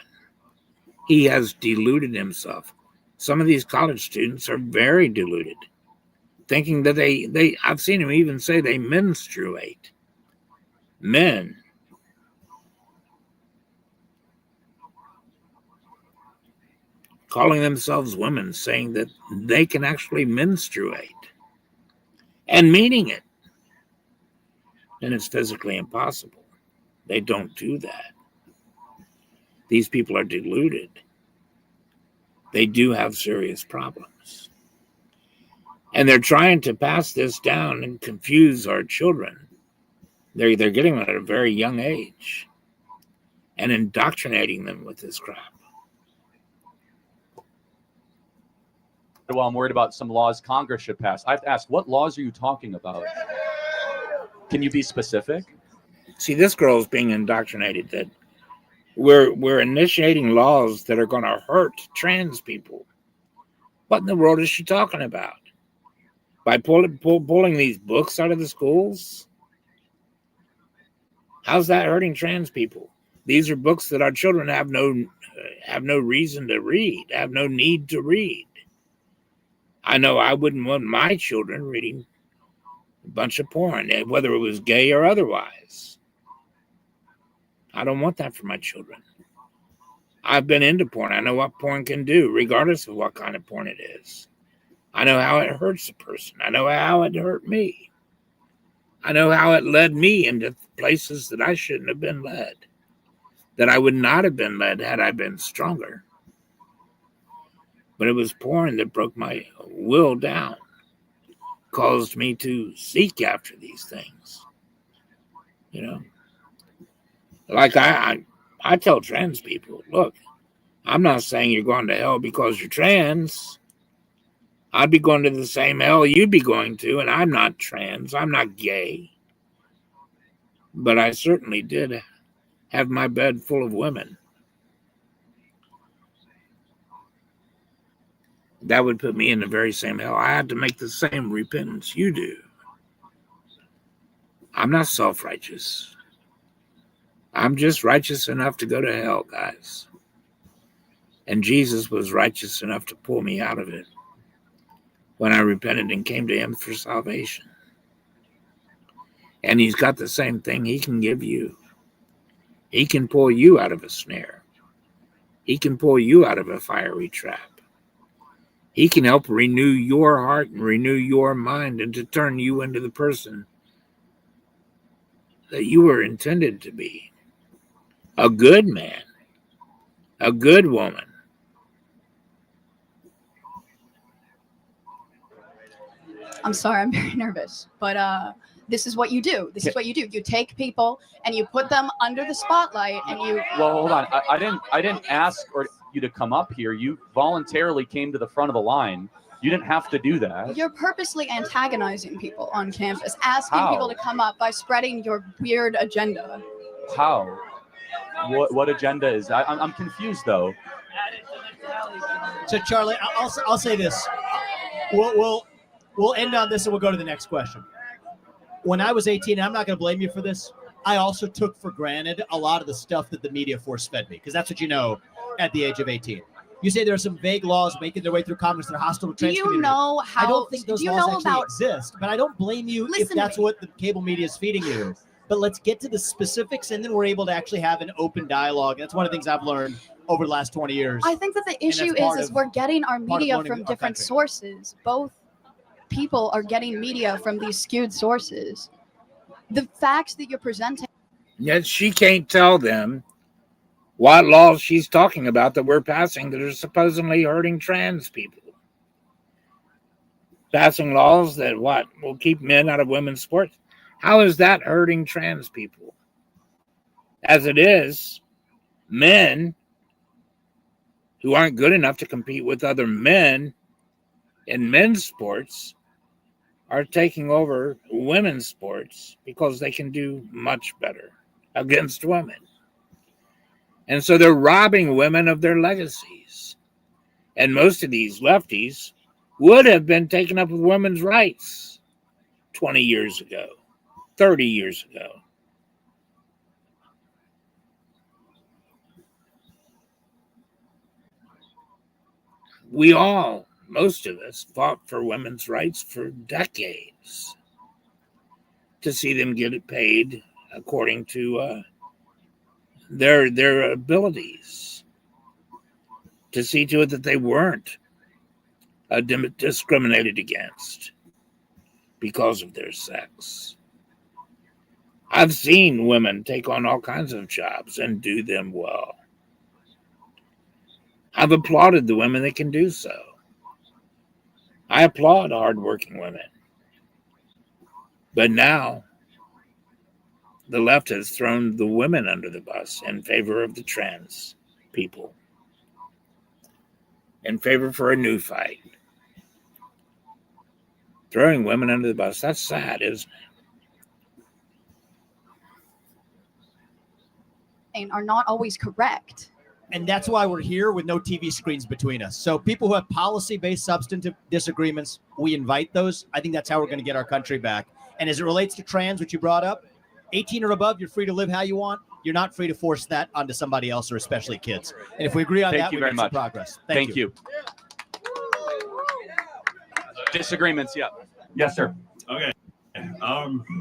He has deluded himself. Some of these college students are very deluded, thinking that I've seen him even say they menstruate. Men. Calling themselves women, saying that they can actually menstruate and meaning it. And it's physically impossible. They don't do that. These people are deluded. They do have serious problems. And they're trying to pass this down and confuse our children. They're getting them at a very young age and indoctrinating them with this crap. Well, I'm worried about some laws Congress should pass. I have to ask, what laws are you talking about? Can you be specific? See, this girl is being indoctrinated that we're initiating laws that are going to hurt trans people. What in the world is she talking about? By pulling these books out of the schools? How's that hurting trans people? These are books that our children have no reason to read, have no need to read. I know I wouldn't want my children reading a bunch of porn, whether it was gay or otherwise. I don't want that for my children. I've been into porn. I know what porn can do, regardless of what kind of porn it is. I know how it hurts a person. I know how it hurt me. I know how it led me into places that I shouldn't have been led, that I would not have been led had I been stronger. But it was porn that broke my will down, caused me to seek after these things. You know, like I tell trans people, look, I'm not saying you're going to hell because you're trans. I'd be going to the same hell you'd be going to, and I'm not trans. I'm not gay. But I certainly did have my bed full of women. That would put me in the very same hell. I had to make the same repentance you do. I'm not self-righteous. I'm just righteous enough to go to hell, guys. And Jesus was righteous enough to pull me out of it when I repented and came to him for salvation. And he's got the same thing he can give you. He can pull you out of a snare. He can pull you out of a fiery trap. He can help renew your heart and renew your mind and to turn you into the person that you were intended to be. A good man. A good woman. I'm sorry, I'm very nervous, but this is what you do. This is what you do. You take people and you put them under the spotlight, and you. Well, hold on. I didn't ask you to come up here. You voluntarily came to the front of the line. You didn't have to do that. You're purposely antagonizing people on campus, asking How? people to come up by spreading your weird agenda. How? What agenda is that? I'm confused though. So Charlie, I'll say this. We'll end on this and we'll go to the next question. When I was 18, I'm not going to blame you for this. I also took for granted a lot of the stuff that the media force-fed me, because that's what you know at the age of 18. You say there are some vague laws making their way through Congress that are hostile to trans community. Know how? I don't think those laws actually exist, but I don't blame you if that's what the cable media is feeding you. But let's get to the specifics, and then we're able to actually have an open dialogue. That's one of the things I've learned over the last 20 years. I think that the issue is we're getting our media from different sources. Both people are getting media from these skewed sources. The facts that you're presenting. Yet she can't tell them what laws she's talking about that we're passing that are supposedly hurting trans people. Passing laws that will keep men out of women's sports. How is that hurting trans people? As it is, men who aren't good enough to compete with other men in men's sports are taking over women's sports because they can do much better against women. And so they're robbing women of their legacies. And most of these lefties would have been taken up with women's rights 20 years ago, 30 years ago. We all, most of us, fought for women's rights for decades to see them get it paid according to their abilities, to see to it that they weren't discriminated against because of their sex. I've seen women take on all kinds of jobs and do them well. I've applauded the women that can do so. I applaud hardworking women. But now, the left has thrown the women under the bus in favor of the trans people, in favor for a new fight. Throwing women under the bus, that's sad, isn't it? And are not always correct. And that's why we're here with no TV screens between us. So people who have policy-based substantive disagreements, we invite those. I think that's how we're going to get our country back. And as it relates to trans, which you brought up, 18 or above, you're free to live how you want. You're not free to force that onto somebody else, or especially kids. And if we agree on that, we make some progress. Thank you. Disagreements, yeah. Yes, sir. Okay.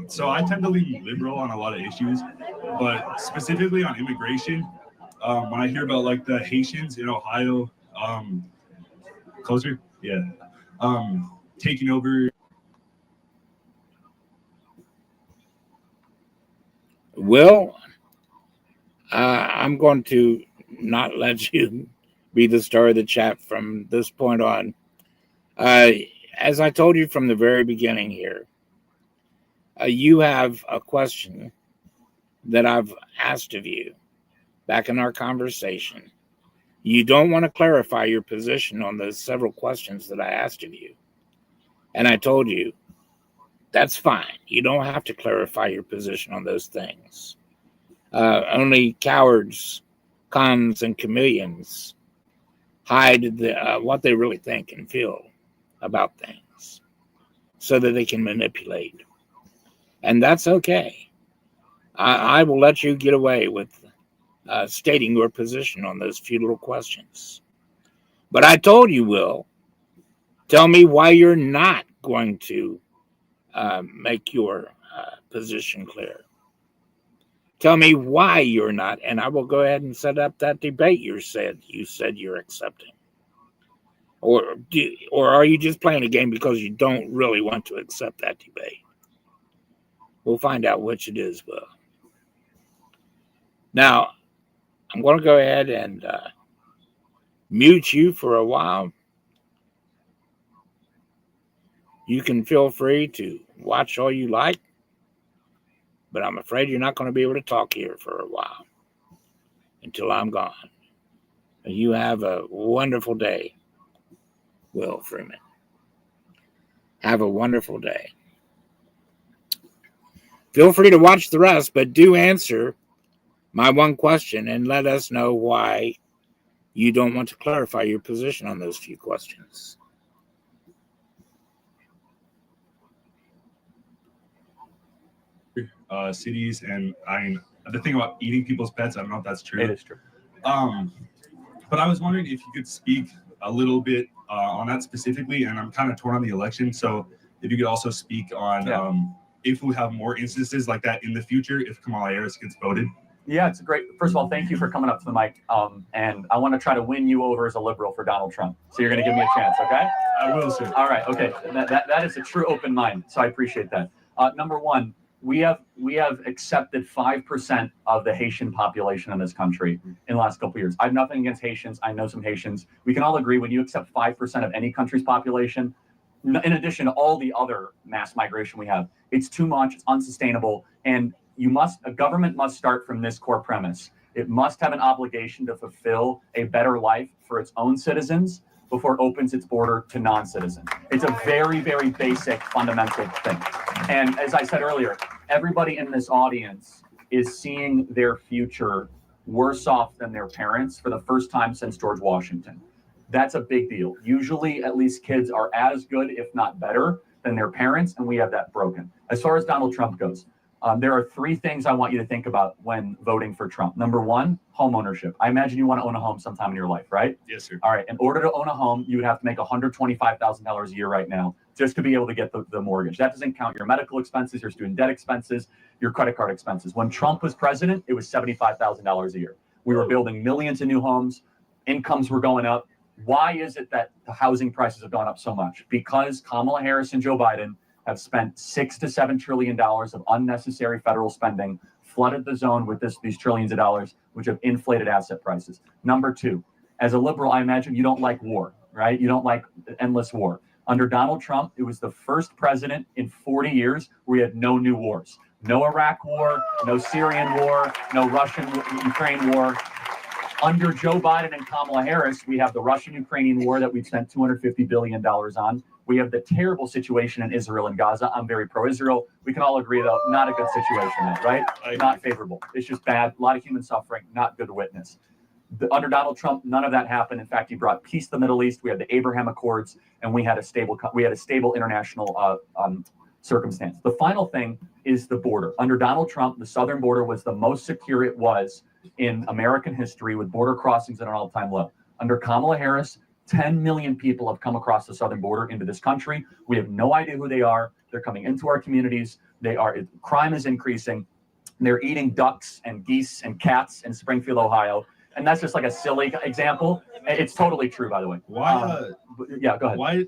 So I tend to lean liberal on a lot of issues, but specifically on immigration, when I hear about like the Haitians in Ohio, closer, yeah, taking over. Will, I'm going to not let you be the star of the chat from this point on. As I told you from the very beginning here, you have a question that I've asked of you back in our conversation. You don't want to clarify your position on those several questions that I asked of you. And I told you, that's fine. You don't have to clarify your position on those things. Only cowards, cons, and chameleons hide what they really think and feel about things so that they can manipulate. And that's okay. I will let you get away with stating your position on those few little questions. But I told you, Will, tell me why you're not going to make your position clear. Tell me why you're not, and I will go ahead and set up that debate you said you're accepting. Or are you just playing a game because you don't really want to accept that debate? We'll find out which it is, Will. Now, I'm going to go ahead and mute you for a while. You can feel free to watch all you like, but I'm afraid you're not going to be able to talk here for a while until I'm gone. You have a wonderful day, Will Freeman. Have a wonderful day. Feel free to watch the rest, but do answer my one question and let us know why you don't want to clarify your position on those few questions. Cities, and the thing about eating people's pets, I don't know if that's true. It is true. But I was wondering if you could speak a little bit on that specifically, and I'm kind of torn on the election, so if you could also speak on if we have more instances like that in the future if Kamala Harris gets voted. Yeah, it's great. First of all, thank you for coming up to the mic. And I want to try to win you over as a liberal for Donald Trump. So you're going to give me a chance, okay? I will, sir. All right, okay. That is a true open mind, so I appreciate that. Number one, we have accepted 5% of the Haitian population in this country in the last couple of years. I have nothing against Haitians. I know some Haitians. We can all agree when you accept 5% of any country's population, in addition to all the other mass migration we have. It's too much, it's unsustainable, and a government must start from this core premise. It must have an obligation to fulfill a better life for its own citizens before it opens its border to non-citizens. It's a very, very basic, fundamental thing. And as I said earlier, everybody in this audience is seeing their future worse off than their parents for the first time since George Washington. That's a big deal. Usually, at least kids are as good, if not better, than their parents, and we have that broken. As far as Donald Trump goes, there are three things I want you to think about when voting for Trump. Number one, home ownership. I imagine you want to own a home sometime in your life, right? Yes, sir. All right. In order to own a home, you would have to make $125,000 a year right now just to be able to get the mortgage. That doesn't count your medical expenses, your student debt expenses, your credit card expenses. When Trump was president, it was $75,000 a year. We were building millions of new homes. Incomes were going up. Why is it that the housing prices have gone up so much? Because Kamala Harris and Joe Biden have spent $6 to $7 trillion of unnecessary federal spending, flooded the zone with these trillions of dollars, which have inflated asset prices. Number two, as a liberal, I imagine you don't like war, right? You don't like endless war. Under Donald Trump, it was the first president in 40 years where we had no new wars. No Iraq war, no Syrian war, no Russian-Ukraine war. Under Joe Biden and Kamala Harris, we have the Russian-Ukrainian war that we've spent $250 billion on. We have the terrible situation in Israel and Gaza. I'm very pro-Israel. We can all agree, though, not a good situation, right? Not favorable. It's just bad. A lot of human suffering, not good to witness. Under Donald Trump, none of that happened. In fact, he brought peace to the Middle East. We had the Abraham Accords, and we had a stable international circumstance. The final thing is the border. Under Donald Trump, the southern border was the most secure it was in American history, with border crossings at an all-time low. Under Kamala Harris, 10 million people have come across the southern border into this country. We have no idea who they are. They're coming into our communities. Crime is increasing. They're eating ducks and geese and cats in Springfield, Ohio. And that's just like a silly example. It's totally true, by the way. Why? Yeah, go ahead. Why?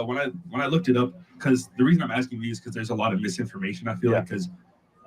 When I looked it up, because the reason I'm asking you is because there's a lot of misinformation. I feel like because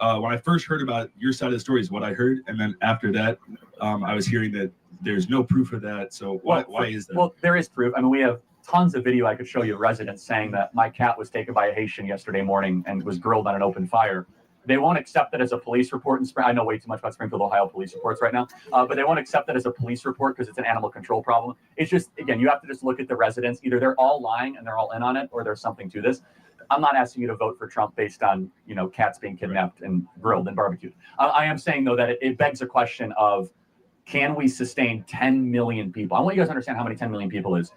when I first heard about your side of the story is what I heard, and then after that, I was hearing that there's no proof of that. So why is that? Well, there is proof. I mean, we have tons of video I could show you of residents saying that my cat was taken by a Haitian yesterday morning and was grilled on an open fire. They won't accept it as a police report. I know way too much about Springfield, Ohio police reports right now, but they won't accept it as a police report because it's an animal control problem. It's just, again, you have to just look at the residents. Either they're all lying and they're all in on it, or there's something to this. I'm not asking you to vote for Trump based on, cats being kidnapped and grilled and barbecued. I am saying, though, that it begs a question of, can we sustain 10 million people? I want you guys to understand how many 10 million people is.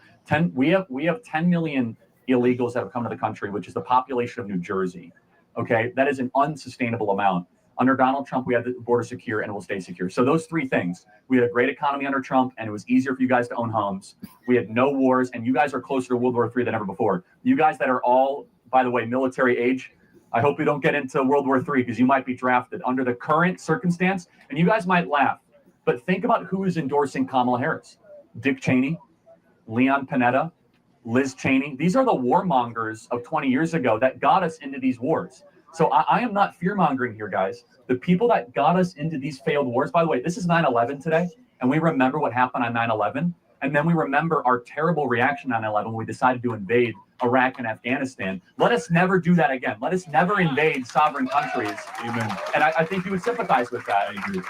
We have 10 million illegals that have come to the country, which is the population of New Jersey. Okay, that is an unsustainable amount. Under Donald Trump, we had the border secure and it will stay secure. So those three things, we had a great economy under Trump and it was easier for you guys to own homes. We had no wars, and you guys are closer to World War III than ever before. You guys that are all, by the way, military age, I hope you don't get into World War III because you might be drafted under the current circumstance, and you guys might laugh. But think about who is endorsing Kamala Harris. Dick Cheney, Leon Panetta, Liz Cheney. These are the warmongers of 20 years ago that got us into these wars. So I am not fear-mongering here, guys. The people that got us into these failed wars, by the way, this is 9/11 today, and we remember what happened on 9/11, and then we remember our terrible reaction on 9/11 when we decided to invade Iraq and Afghanistan. Let us never do that again. Let us never invade sovereign countries. Amen. And I think you would sympathize with that. I agree.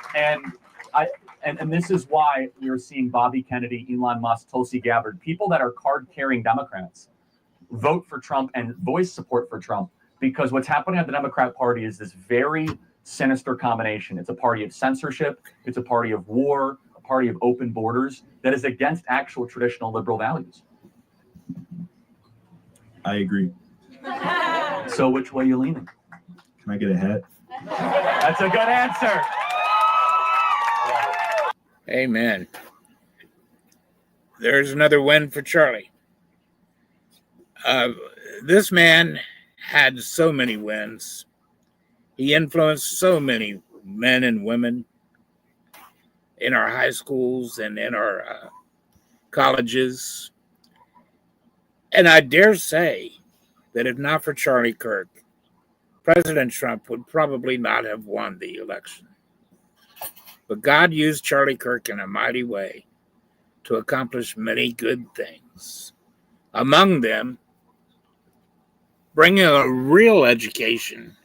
And this is why we're seeing Bobby Kennedy, Elon Musk, Tulsi Gabbard, people that are card-carrying Democrats, vote for Trump and voice support for Trump, because what's happening at the Democrat Party is this very sinister combination. It's a party of censorship, it's a party of war, a party of open borders that is against actual traditional liberal values. I agree. So which way are you leaning? Can I get a hat? That's a good answer. Amen. There's another win for Charlie. This man had so many wins. He influenced so many men and women in our high schools and in our colleges. And I dare say that if not for Charlie Kirk, President Trump would probably not have won the election. But God used Charlie Kirk in a mighty way to accomplish many good things. Among them, bringing a real education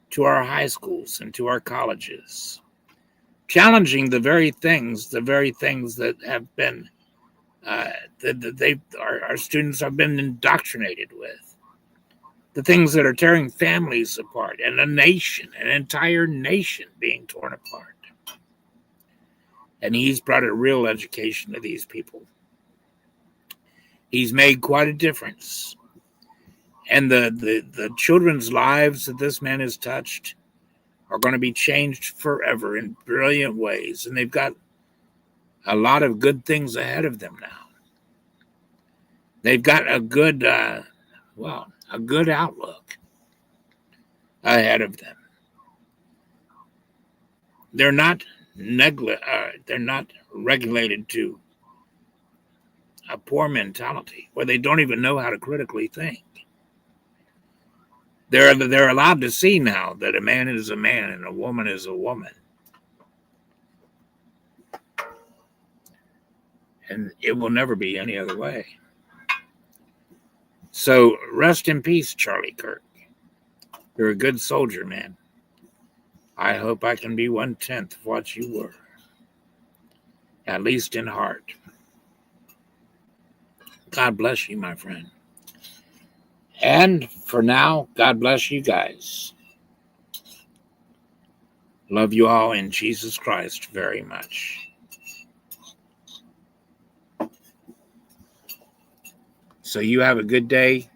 to our high schools and to our colleges, challenging the very things that have been our students have been indoctrinated with, the things that are tearing families apart and an entire nation being torn apart. And he's brought a real education to these people. He's made quite a difference. And the children's lives that this man has touched are going to be changed forever in brilliant ways. And they've got a lot of good things ahead of them now. They've got a good outlook ahead of them. They're not regulated to a poor mentality where they don't even know how to critically think. They're allowed to see now that a man is a man and a woman is a woman. And it will never be any other way. So rest in peace, Charlie Kirk. You're a good soldier, man. I hope I can be 1/10 of what you were, at least in heart. God bless you, my friend. And for now, God bless you guys. Love you all in Jesus Christ very much. So you have a good day.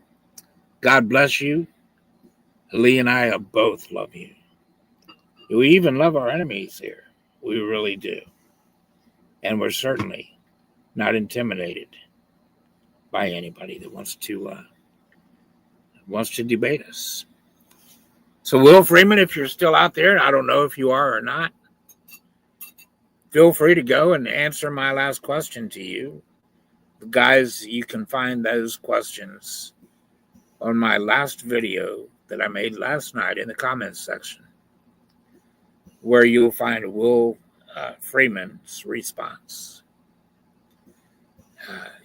God bless you. Lee and I both love you. We even love our enemies here. We really do. And we're certainly not intimidated by anybody that wants to debate us. So Will Freeman, if you're still out there, I don't know if you are or not, feel free to go and answer my last question to you. Guys, you can find those questions on my last video that I made last night in the comments section, where you'll find Will Freeman's response.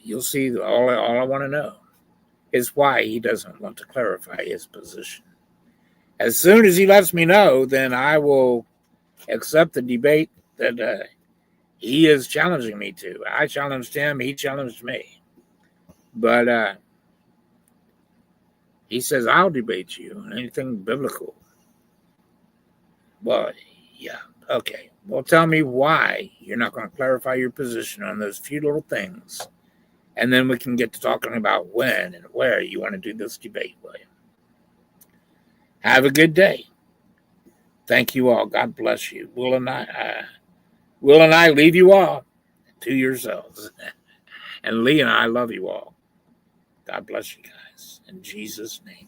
You'll see all I want to know is why he doesn't want to clarify his position. As soon as he lets me know, then I will accept the debate that he is challenging me to. I challenged him, he challenged me. But he says, I'll debate you on anything biblical. Well, yeah, okay. Well, tell me why you're not going to clarify your position on those few little things. And then we can get to talking about when and where you want to do this debate, William. Have a good day. Thank you all. God bless you. Will and I leave you all to yourselves. And Lee and I love you all. God bless you guys. In Jesus' name.